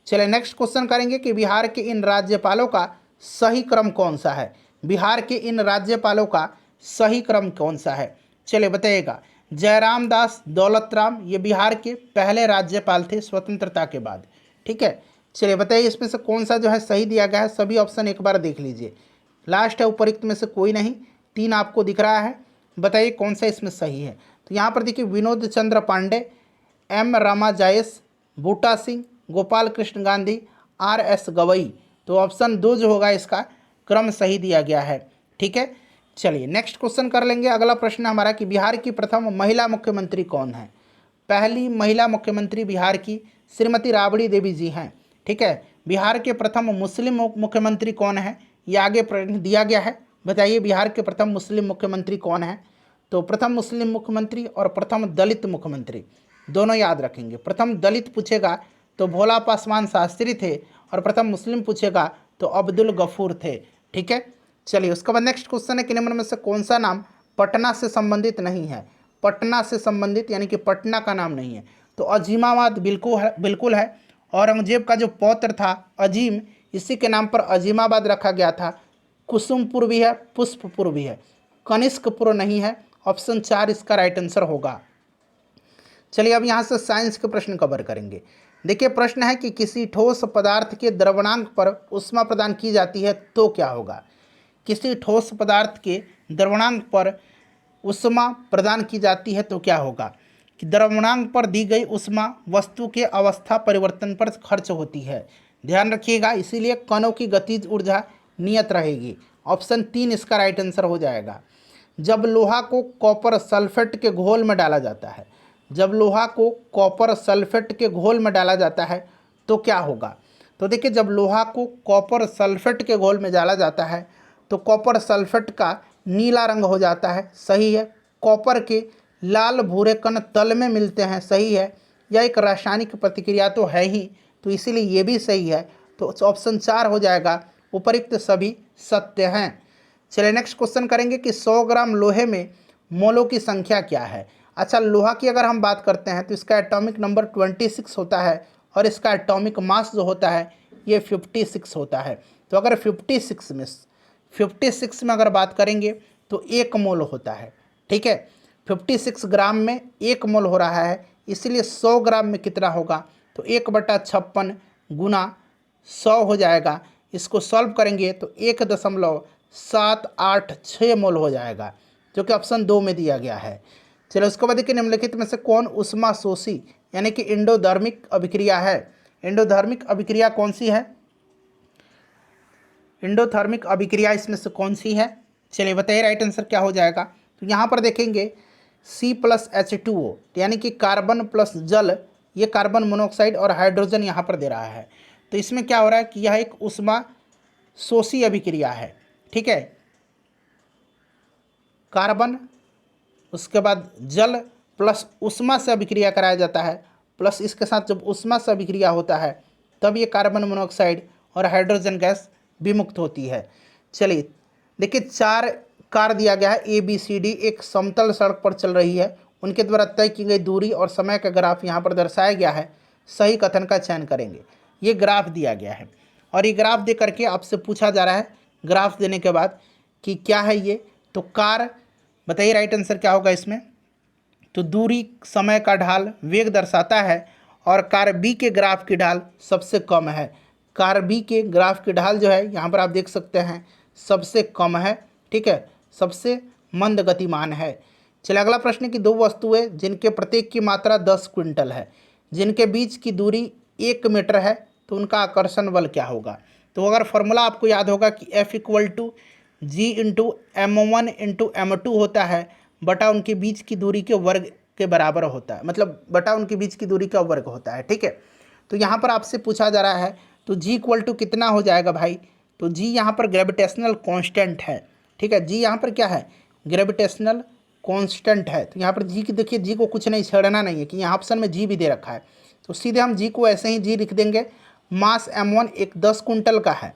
Speaker 1: चलिए नेक्स्ट क्वेश्चन करेंगे कि बिहार के इन राज्यपालों का सही क्रम कौन सा है। बिहार के इन राज्यपालों का सही क्रम कौन सा है, चलिए बताइएगा। जयराम दास दौलतराम ये बिहार के पहले राज्यपाल थे स्वतंत्रता के बाद। ठीक है, चलिए बताइए इसमें से कौन सा जो है सही दिया गया है। सभी ऑप्शन एक बार देख लीजिए, लास्ट है उपरोक्त में से कोई नहीं, 3 आपको दिख रहा है, बताइए कौन सा इसमें सही है। तो यहाँ पर देखिए विनोद चंद्र पांडे, एम रामाजायस, बूटा सिंह, गोपाल कृष्ण गांधी, RS गवई। तो ऑप्शन 2 जो होगा इसका क्रम सही दिया गया है। ठीक है, चलिए नेक्स्ट क्वेश्चन कर लेंगे। अगला प्रश्न हमारा कि बिहार की प्रथम महिला मुख्यमंत्री कौन है। पहली महिला मुख्यमंत्री बिहार की श्रीमती राबड़ी देवी जी हैं। ठीक है, बिहार के प्रथम मुस्लिम मुख्यमंत्री कौन है, ये आगे प्रश्न दिया गया है, बताइए बिहार के प्रथम मुस्लिम मुख्यमंत्री कौन है। तो प्रथम मुस्लिम मुख्यमंत्री और प्रथम दलित मुख्यमंत्री दोनों याद रखेंगे। प्रथम दलित पूछेगा तो भोला पासवान शास्त्री थे, और प्रथम मुस्लिम पूछेगा तो अब्दुल गफूर थे। ठीक है, चलिए उसके बाद नेक्स्ट क्वेश्चन है कि निम्न में से कौन सा नाम पटना से संबंधित नहीं है। पटना से संबंधित यानी कि पटना का नाम नहीं है। तो अजीमाबाद बिल्कुल है। औरंगजेब का जो पौत्र था अजीम, इसी के नाम पर अजीमाबाद रखा गया था। कुसुमपुर भी है, पुष्पपुर भी है, कनिष्कपुर नहीं है। ऑप्शन 4 इसका राइट आंसर होगा। चलिए अब यहाँ से साइंस के प्रश्न कवर करेंगे। देखिए प्रश्न है कि किसी ठोस पदार्थ के द्रवणांक पर ऊष्मा प्रदान की जाती है तो क्या होगा। किसी ठोस पदार्थ के द्रवणांक पर ऊष्मा प्रदान की जाती है तो क्या होगा कि द्रवणांक पर दी गई ऊष्मा वस्तु के अवस्था परिवर्तन पर खर्च होती है। ध्यान रखिएगा, इसीलिए कणों की गतिज ऊर्जा नियत रहेगी। ऑप्शन 3 इसका राइट आंसर हो जाएगा। जब लोहा को कॉपर सल्फेट के घोल में डाला जाता है, जब लोहा को कॉपर सल्फेट के घोल में डाला जाता है तो क्या होगा। तो देखिए जब लोहा को कॉपर सल्फेट के घोल में डाला जाता है तो कॉपर सल्फेट का नीला रंग हो जाता है, सही है। कॉपर के लाल भूरे कण तल में मिलते हैं, सही है। यह एक रासायनिक प्रतिक्रिया तो है ही, तो इसीलिए ये भी सही है। तो ऑप्शन 4 हो जाएगा। उपरोक्त सभी सत्य हैं। चलिए नेक्स्ट क्वेश्चन करेंगे कि 100 ग्राम लोहे में मोलों की संख्या क्या है। अच्छा, लोहा की अगर हम बात करते हैं तो इसका एटॉमिक नंबर 26 होता है, और इसका एटॉमिक मास जो होता है ये 56 होता है। तो अगर 56 में अगर बात करेंगे तो 1 मोल होता है। ठीक है, 56 ग्राम में 1 मोल हो रहा है, इसलिए 100 ग्राम में कितना होगा तो 1/56 गुना 100 हो जाएगा। इसको सॉल्व करेंगे तो 1.786 मोल हो जाएगा, जो कि ऑप्शन 2 में दिया गया है। चलो उसके बाद देखिए निम्नलिखित में से कौन ऊष्माशोषी यानी कि एंडोधर्मिक अभिक्रिया है। एंडोधर्मिक अभिक्रिया कौन सी है, एंडोथर्मिक अभिक्रिया इसमें से कौन सी है, चलिए बताइए राइट आंसर क्या हो जाएगा। तो यहाँ पर देखेंगे C+H2O यानी कि कार्बन प्लस जल, ये कार्बन मोनोऑक्साइड और हाइड्रोजन यहाँ पर दे रहा है। तो इसमें क्या हो रहा है कि यह एक ऊष्माशोषी अभिक्रिया है। ठीक है, कार्बन उसके बाद जल प्लस ऊष्मा से अभिक्रिया कराया जाता है, प्लस इसके साथ जब ऊष्मा से अभिक्रिया होता है तब ये कार्बन मोनोऑक्साइड और हाइड्रोजन गैस विमुक्त होती है। चलिए देखिए 4 कार दिया गया है ABCD, एक समतल सड़क पर चल रही है, उनके द्वारा तय की गई दूरी और समय का ग्राफ यहाँ पर दर्शाया गया है। सही कथन का चयन करेंगे। ये ग्राफ दिया गया है और ये ग्राफ दे करके आपसे पूछा जा रहा है ग्राफ देने के बाद कि क्या है ये। तो कार, बताइए राइट आंसर क्या होगा इसमें। तो दूरी, समय का ढाल, वेग दर्शाता है, और कार बी के ग्राफ की ढाल सबसे कम है। कार बी के ग्राफ की ढाल जो है यहाँ पर आप देख सकते हैं सबसे कम है। ठीक है, सबसे मंद गतिमान है। चलिए अगला प्रश्न कि 2 वस्तुएं जिनके प्रत्येक की मात्रा 10 क्विंटल है, जिनके बीच की दूरी 1 मीटर है, तो उनका आकर्षण बल क्या होगा। तो अगर फॉर्मूला आपको याद होगा कि F=G×m1×m2 होता है, बटा उनके बीच की दूरी के वर्ग के बराबर होता है, मतलब बटा उनके बीच की दूरी का वर्ग होता है। ठीक है, तो यहाँ पर आपसे पूछा जा रहा है तो G= कितना हो जाएगा भाई। तो G यहाँ पर ग्रेविटेशनल कांस्टेंट है। ठीक है, G यहाँ पर क्या है, ग्रेविटेशनल कांस्टेंट है। तो यहाँ पर जी की देखिए, जी को कुछ नहीं छेड़ना नहीं है कि यहाँ ऑप्शन में जी भी दे रखा है, तो सीधे हम जी को ऐसे ही जी लिख देंगे। मास m1 एक 10 कुंटल का है।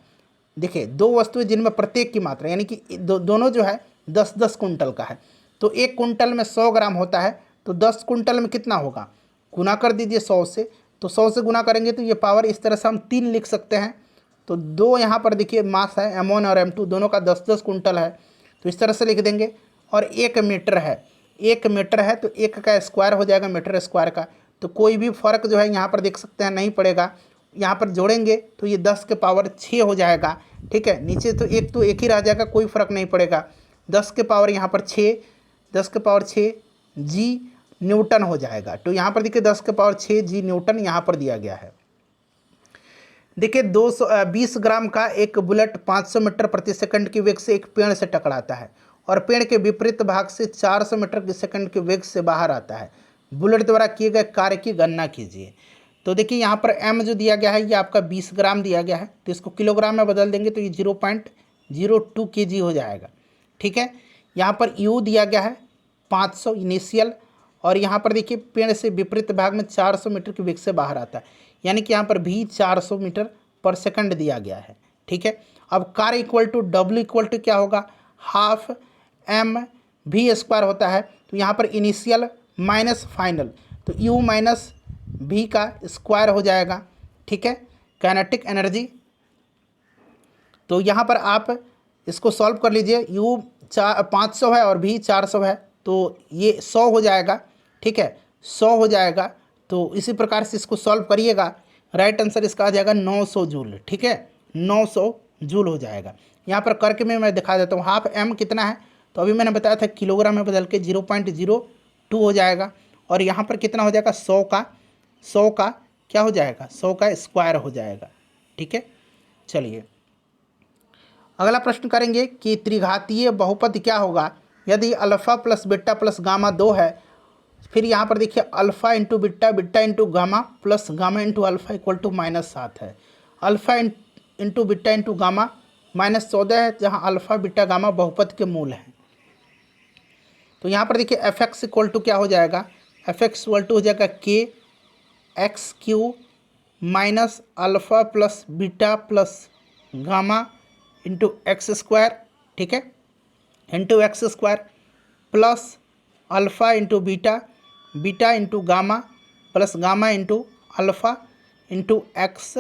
Speaker 1: देखिए दो वस्तुएं जिनमें प्रत्येक की मात्रा यानी कि दोनों जो है 10-10 कुंटल का है, तो 1 कुंटल में 100 ग्राम होता है, तो 10 कुंटल में कितना होगा, गुना कर दीजिए 100 से। तो 100 से गुना करेंगे तो ये पावर इस तरह से हम 3 लिख सकते हैं। तो दो यहाँ पर देखिए मास है m1 और m2 दोनों का 10-10 कुंटल है, तो इस तरह से लिख देंगे। और 1 मीटर है, 1 मीटर है तो 1 का स्क्वायर हो जाएगा मीटर स्क्वायर का, तो कोई भी फर्क जो है यहाँ पर देख सकते हैं नहीं पड़ेगा। यहाँ पर जोड़ेंगे तो ये 10 के पावर 6 हो जाएगा। ठीक है, नीचे तो एक ही रह जाएगा, कोई फर्क नहीं पड़ेगा। 10 के पावर यहाँ पर 6, 10 के पावर 6 जी न्यूटन हो जाएगा। तो यहाँ पर देखिए 10 के पावर 6 जी न्यूटन यहाँ पर दिया गया है। देखिए 220 ग्राम का एक बुलेट 500 मीटर प्रति सेकंड की वेग से एक पेड़ से टकराता है और पेड़ के विपरीत भाग से 400 मीटर प्रति सेकंड के वेग से बाहर आता है। बुलेट द्वारा किए गए कार्य की गणना कीजिए। तो देखिए यहाँ पर m जो दिया गया है ये आपका 20 ग्राम दिया गया है, तो इसको किलोग्राम में बदल देंगे तो ये 0.02 kg हो जाएगा। ठीक है, यहाँ पर u दिया गया है 500 इनिशियल, और यहाँ पर देखिए पेड़ से विपरीत भाग में 400 मीटर के वेग से बाहर आता है, यानी कि यहाँ पर भी 400 मीटर पर सेकंड दिया गया है। ठीक है, अब कार्य equal to W equal to क्या होगा, हाफ m v स्क्वायर होता है। तो यहाँ पर इनिशियल माइनस फाइनल, तो u माइनस v का स्क्वायर हो जाएगा। ठीक है, काइनेटिक एनर्जी। तो यहाँ पर आप इसको सॉल्व कर लीजिए, u 500 है और v 400 है, तो ये 100 हो जाएगा। ठीक है, 100 हो जाएगा। तो इसी प्रकार से इसको सॉल्व करिएगा, राइट आंसर इसका आ जाएगा 900 जूल। ठीक है, 900 जूल हो जाएगा। यहाँ पर करके मैं दिखा देता हूँ। हाफ m कितना है, तो अभी मैंने बताया था किलोग्राम में बदल के 0.02 हो जाएगा, और यहाँ पर कितना हो जाएगा 100 का क्या हो जाएगा, 100 का स्क्वायर हो जाएगा। ठीक है, चलिए अगला प्रश्न करेंगे कि त्रिघातीय बहुपद क्या होगा यदि alpha plus beta plus gamma 2 है। फिर यहाँ पर देखिए alpha into beta, beta into gamma plus gamma into alpha equal to -7 है। Alpha into beta into gamma -14 है, जहाँ अल्फ़ा बीटा गामा बहुपद के मूल हैं। तो यहाँ पर देखिए एफ एक्स इक्वल टू क्या हो जाएगा, एफ एक्स इक्वल टू हो जाएगा के x Q minus alpha plus beta plus gamma into x square. ठीक है, into x square plus alpha into beta, beta into gamma plus gamma into alpha into x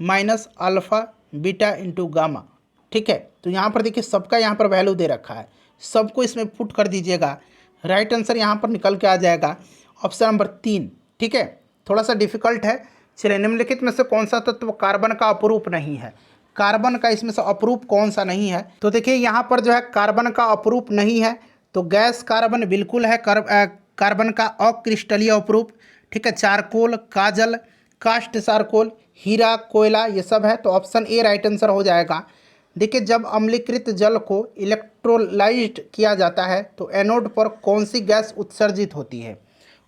Speaker 1: minus alpha beta into gamma. ठीक है, तो यहाँ पर देखिए सबका यहाँ पर वैल्यू दे रखा है, सबको इसमें पुट कर दीजिएगा। राइट आंसर यहाँ पर निकल के आ जाएगा ऑप्शन नंबर 3। ठीक है, थोड़ा सा डिफिकल्ट है। चलिए, निम्नलिखित में से कौन सा तत्व कार्बन का अपरूप नहीं है, कार्बन का इसमें से अपरूप कौन सा नहीं है। तो देखिए यहाँ पर जो है कार्बन का अपरूप नहीं है, तो गैस कार्बन बिल्कुल है, कार्बन का अक्रिस्टलीय अपरूप। ठीक है, चारकोल, काजल, कास्ट चारकोल, हीरा, कोयला, ये सब है, तो ऑप्शन ए राइट आंसर हो जाएगा। देखिए जब अम्लीकृत जल को इलेक्ट्रोलाइज्ड किया जाता है तो एनोड पर कौन सी गैस उत्सर्जित होती है।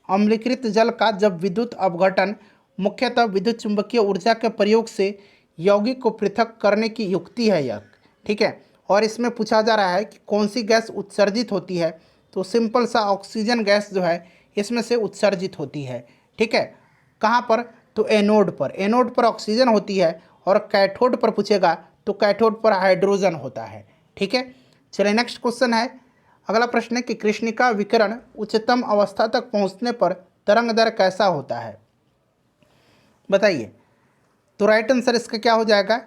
Speaker 1: अम्लीकृत जल का जब विद्युत अपघटन मुख्यतः विद्युत चुंबकीय ऊर्जा के प्रयोग से यौगिक को पृथक करने की युक्ति है यह। ठीक है, और इसमें पूछा जा रहा है कि कौन सी गैस उत्सर्जित होती है, तो सिंपल सा ऑक्सीजन गैस जो है इसमें से उत्सर्जित होती है। ठीक है, कहाँ पर, तो एनोड पर, एनोड पर ऑक्सीजन होती है, और कैथोड पर पूछेगा तो कैथोड पर हाइड्रोजन होता है। ठीक है, चलिए नेक्स्ट क्वेश्चन है। अगला प्रश्न है कि कृष्णिका विकिरण उच्चतम अवस्था तक पहुंचने पर तरंग दर कैसा होता है, बताइए। तो राइट आंसर इसका क्या हो जाएगा,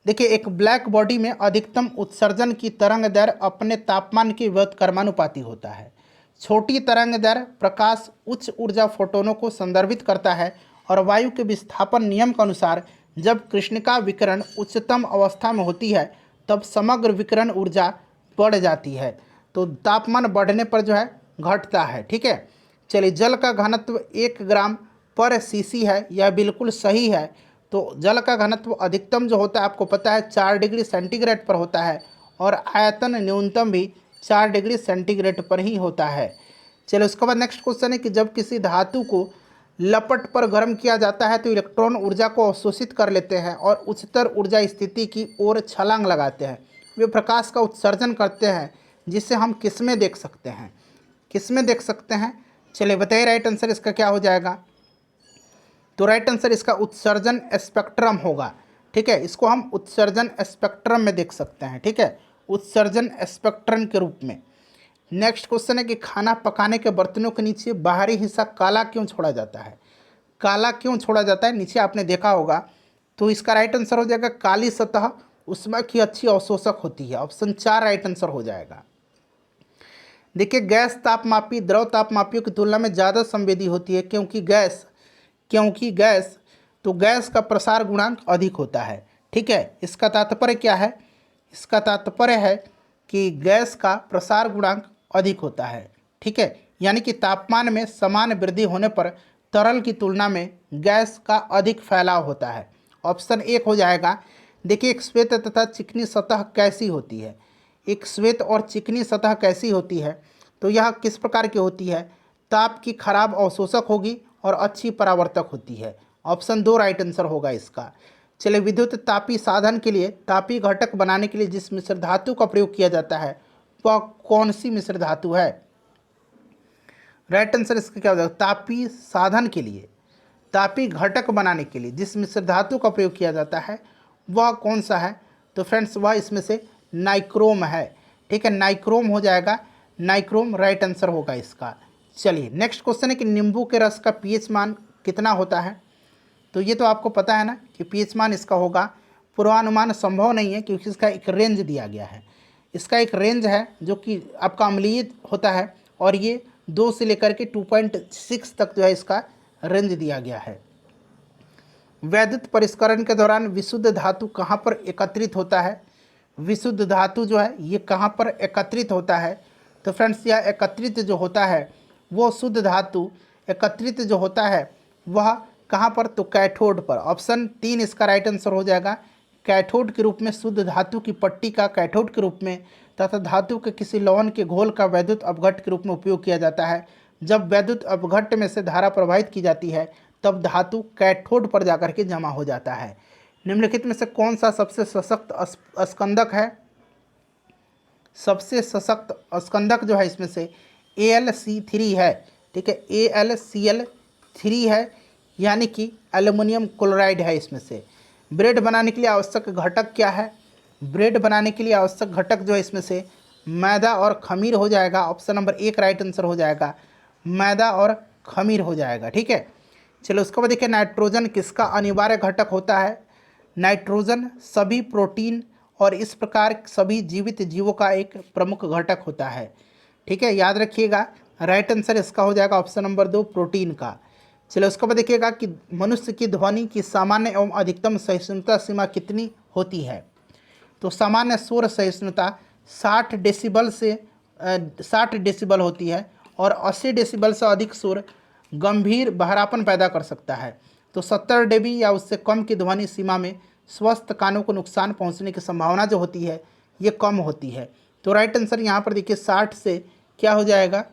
Speaker 1: देखिए एक ब्लैक बॉडी में अधिकतम उत्सर्जन की तरंग दर अपने तापमान के व्युत्क्रमानुपाती होता है। छोटी तरंग दर प्रकाश उच्च ऊर्जा फोटोनों को संदर्भित करता है, और वायु के विस्थापन नियम के अनुसार जब कृष्णिका विकिरण उच्चतम अवस्था में होती है तब समग्र विकिरण ऊर्जा बढ़ जाती है, तो तापमान बढ़ने पर जो है घटता है। ठीक है, चलिए जल का घनत्व 1 ग्राम पर सीसी है, यह बिल्कुल सही है। तो जल का घनत्व अधिकतम जो होता है आपको पता है 4 डिग्री सेंटीग्रेड पर होता है, और आयतन न्यूनतम भी 4 डिग्री सेंटीग्रेड पर ही होता है। चलिए उसके बाद नेक्स्ट क्वेश्चन है कि जब किसी धातु को लपट पर गर्म किया जाता है तो इलेक्ट्रॉन ऊर्जा को अवशोषित कर लेते हैं और उच्चतर ऊर्जा स्थिति की ओर छलांग लगाते हैं। वे प्रकाश का उत्सर्जन करते हैं, जिसे हम किस में देख सकते हैं, किस में देख सकते हैं? चलिए बताइए राइट आंसर इसका क्या हो जाएगा। तो राइट आंसर इसका उत्सर्जन स्पेक्ट्रम होगा। ठीक है, इसको हम उत्सर्जन स्पेक्ट्रम में देख सकते हैं। ठीक है, उत्सर्जन स्पेक्ट्रम के रूप में। नेक्स्ट क्वेश्चन है कि खाना पकाने के बर्तनों के नीचे बाहरी हिस्सा काला क्यों छोड़ा जाता है? काला क्यों छोड़ा जाता है? नीचे आपने देखा होगा। तो इसका राइट आंसर हो जाएगा काली सतह उष्मा की अच्छी अवशोषक होती है। ऑप्शन 4 राइट आंसर हो जाएगा। देखिए, गैस तापमापी द्रव तापमापियों की तुलना में ज़्यादा संवेदी होती है, क्योंकि गैस तो गैस का प्रसार गुणांक अधिक होता है। ठीक है, इसका तात्पर्य क्या है? इसका तात्पर्य है कि गैस का प्रसार गुणांक अधिक होता है। ठीक है, यानी कि तापमान में समान वृद्धि होने पर तरल की तुलना में गैस का अधिक फैलाव होता है। ऑप्शन 1 हो जाएगा। देखिए, एक श्वेत तथा चिकनी सतह कैसी होती है? एक श्वेत और चिकनी सतह कैसी होती है? तो यह किस प्रकार की होती है? ताप की खराब अवशोषक होगी और अच्छी परावर्तक होती है। ऑप्शन 2 राइट आंसर होगा इसका। चलिए, विद्युत तापी साधन के लिए तापी घटक बनाने के लिए जिस मिश्र धातु का प्रयोग किया जाता है वह कौन सी मिश्र धातु है? राइट आंसर इसका क्या हो जाएगा? तापी साधन के लिए, तापी घटक बनाने के लिए जिस मिश्र धातु का प्रयोग किया जाता है वह कौन सा है? तो फ्रेंड्स, वह इसमें से नाइक्रोम है। ठीक है, नाइक्रोम हो जाएगा। नाइक्रोम राइट आंसर होगा इसका। चलिए, नेक्स्ट क्वेश्चन है कि नींबू के रस का पीएच मान कितना होता है? तो ये तो आपको पता है ना कि पीएच मान इसका होगा। पूर्वानुमान संभव नहीं है क्योंकि इसका एक रेंज दिया गया है। इसका एक रेंज है जो कि आपका अम्लीय होता है, और ये 2 से लेकर के 2.6 तक जो है इसका रेंज दिया गया है। वैद्युत परिष्करण के दौरान विशुद्ध धातु कहाँ पर एकत्रित होता है? विशुद्ध धातु जो है ये कहाँ पर एकत्रित होता है? तो फ्रेंड्स, यह एकत्रित जो होता है वो शुद्ध धातु एकत्रित जो होता है वह कहाँ पर? तो कैथोड पर। ऑप्शन 3 इसका राइट आंसर हो जाएगा। कैथोड के रूप में, शुद्ध धातु की पट्टी का कैथोड के रूप में तथा धातु के किसी लवण के घोल का वैद्युत अपघट्ट के रूप में उपयोग किया जाता है। जब वैद्युत अपघट्ट में से धारा प्रवाहित की जाती है तब धातु कैथोड पर जाकर के जमा हो जाता है। निम्नलिखित में से कौन सा सबसे सशक्त स्कंदक है? सबसे सशक्त स्कंदक जो है इसमें से AlC3 है। ठीक है, AlCl3 है, यानी कि एल्युमिनियम क्लोराइड है इसमें से। ब्रेड बनाने के लिए आवश्यक घटक क्या है? ब्रेड बनाने के लिए आवश्यक घटक जो है इसमें से मैदा और खमीर हो जाएगा। ऑप्शन नंबर 1 राइट आंसर हो जाएगा। मैदा और खमीर हो जाएगा। ठीक है, चलो उसके बाद देखिए, नाइट्रोजन किसका अनिवार्य घटक होता है? नाइट्रोजन सभी प्रोटीन और इस प्रकार सभी जीवित जीवों का एक प्रमुख घटक होता है। ठीक है, याद रखिएगा। राइट आंसर इसका हो जाएगा ऑप्शन नंबर 2 प्रोटीन का। चलो उसके बाद देखिएगा कि मनुष्य की ध्वनि की सामान्य एवं अधिकतम सहिष्णुता सीमा कितनी होती है? तो सामान्य शोर सहिष्णुता 60 डेसिबल होती है, और 80 डेसिबल से अधिक शोर गंभीर बहरापन पैदा कर सकता है। तो 70 डेबी या उससे कम की ध्वनि सीमा में स्वस्थ कानों को नुकसान पहुंचने की संभावना जो होती है ये कम होती है। तो राइट आंसर यहाँ पर देखिए 60 से क्या हो जाएगा?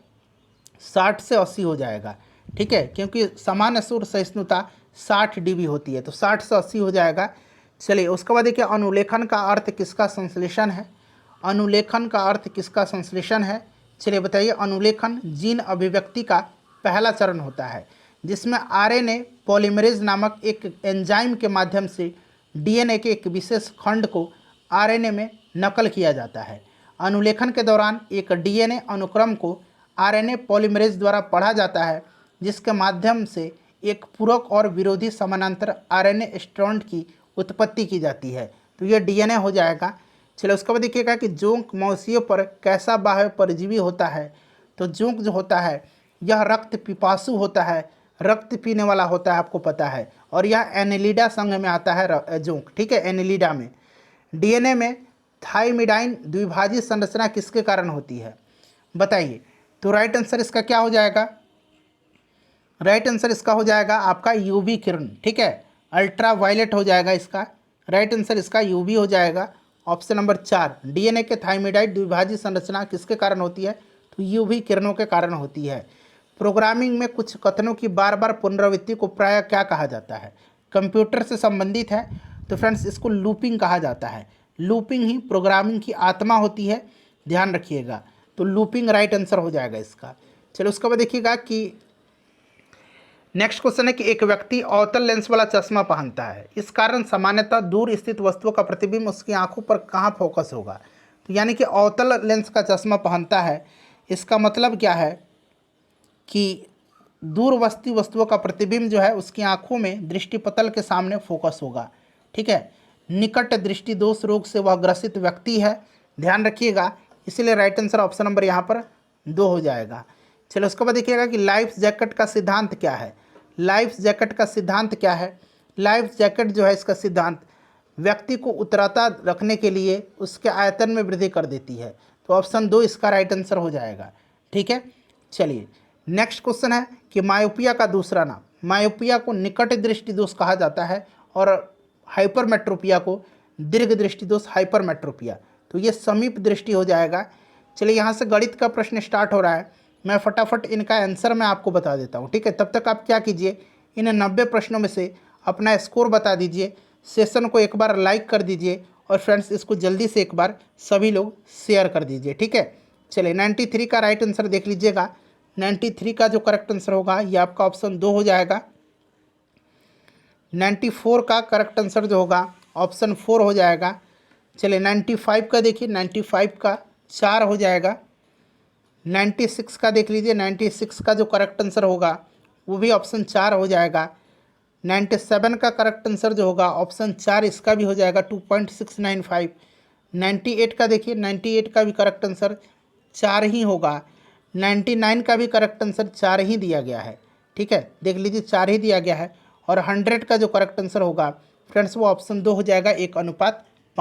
Speaker 1: 60 से 80 हो जाएगा। ठीक है, क्योंकि सामान्य शोर सहिष्णुता 60 dB होती है, तो 60 से 80 हो जाएगा। चलिए उसके बाद देखिए, अनुलेखन का अर्थ किसका संश्लेषण है? अनुलेखन का अर्थ किसका संश्लेषण है? चलिए बताइए। अनुलेखन जीन अभिव्यक्ति का पहला चरण होता है जिसमें RNA पॉलीमरेज नामक एक एंजाइम के माध्यम से DNA के एक विशेष खंड को RNA में नकल किया जाता है। अनुलेखन के दौरान एक DNA अनुक्रम को RNA पॉलीमरेज द्वारा पढ़ा जाता है, जिसके माध्यम से एक पूरक और विरोधी समानांतर RNA स्ट्रैंड की उत्पत्ति की जाती है। तो यह DNA हो जाएगा। चलो उसके बाद देखिएगा कि जोंक मवेशियों पर कैसा बाह्य परजीवी होता है? तो जोंक जो होता है यह रक्त पिपासु होता है, रक्त पीने वाला होता है, आपको पता है, और यह एनेलिडा संघ में आता है जोंक। ठीक है, एनेलिडा में। DNA में थाइमिडाइन द्विभाजित संरचना किसके कारण होती है? बताइए। तो राइट आंसर इसका क्या हो जाएगा? राइट आंसर इसका हो जाएगा आपका UV किरण। ठीक है, अल्ट्रा वायलेट हो जाएगा इसका। राइट आंसर इसका UV हो जाएगा। ऑप्शन नंबर 4 DNA के थाइमिडाइड द्विभाजित संरचना किसके कारण होती है? तो UV किरणों के कारण होती है। प्रोग्रामिंग में कुछ कथनों की बार बार पुनरावृत्ति को प्रायः क्या कहा जाता है? कंप्यूटर से संबंधित है तो फ्रेंड्स इसको लूपिंग कहा जाता है। लूपिंग ही प्रोग्रामिंग की आत्मा होती है। ध्यान रखिएगा। तो लूपिंग राइट आंसर हो जाएगा इसका। चलो उसके बाद देखिएगा कि नेक्स्ट क्वेश्चन है कि एक व्यक्ति अवतल लेंस वाला चश्मा पहनता है, इस कारण सामान्यतः दूर स्थित वस्तुओं का प्रतिबिंब उसकी आंखों पर कहाँ फोकस होगा। तो यानी कि अवतल लेंस का चश्मा पहनता है, इसका मतलब क्या है कि दूरवर्ती वस्तुओं का प्रतिबिंब जो है उसकी आंखों में दृष्टिपटल के सामने फोकस होगा। ठीक है, निकट दृष्टि दोष रोग से वह ग्रसित व्यक्ति है, ध्यान रखिएगा। इसीलिए राइट आंसर ऑप्शन नंबर यहाँ पर 2 हो जाएगा। चलो उसके बाद देखिएगा कि लाइफ जैकेट का सिद्धांत क्या है। लाइफ जैकेट का सिद्धांत क्या है। लाइफ जैकेट जो है इसका सिद्धांत व्यक्ति को उतराता रखने के लिए उसके आयतन में वृद्धि कर देती है। तो ऑप्शन 2 इसका राइट आंसर हो जाएगा। ठीक है, चलिए नेक्स्ट क्वेश्चन है कि मायोपिया का दूसरा नाम। मायोपिया को निकट दृष्टि दोष कहा जाता है और हाइपरमेट्रोपिया को दीर्घ दृष्टि दोष हाइपरमेट्रोपिया। तो ये समीप दृष्टि हो जाएगा। चलिए यहाँ से गणित का प्रश्न स्टार्ट हो रहा है, मैं फटाफट इनका आंसर मैं आपको बता देता हूँ। ठीक है, तब तक आप क्या कीजिए, इन 90 प्रश्नों में से अपना स्कोर बता दीजिए, सेशन को एक बार लाइक कर दीजिए और फ्रेंड्स इसको जल्दी से एक बार सभी लोग शेयर कर दीजिए। ठीक है, चलिए 93 का राइट आंसर देख लीजिएगा। 93 का जो करेक्ट आंसर होगा ये आपका ऑप्शन 2 हो जाएगा। 94 का करेक्ट आंसर जो होगा ऑप्शन 4 हो जाएगा। चलिए 95 का देखिए, 95 का 4 हो जाएगा। 96 का देख लीजिए, 96 का जो करेक्ट आंसर होगा वो भी ऑप्शन 4 हो जाएगा। 97 का करेक्ट आंसर जो होगा ऑप्शन 4 इसका भी हो जाएगा 2.695। 98 का देखिए, 98 का भी करेक्ट आंसर 4 ही होगा। 99 का भी करेक्ट आंसर 4 ही दिया गया है। ठीक है, देख लीजिए 4 ही दिया गया है। और 100 का जो करेक्ट आंसर होगा फ्रेंड्स वो ऑप्शन 2 हो जाएगा 1:4।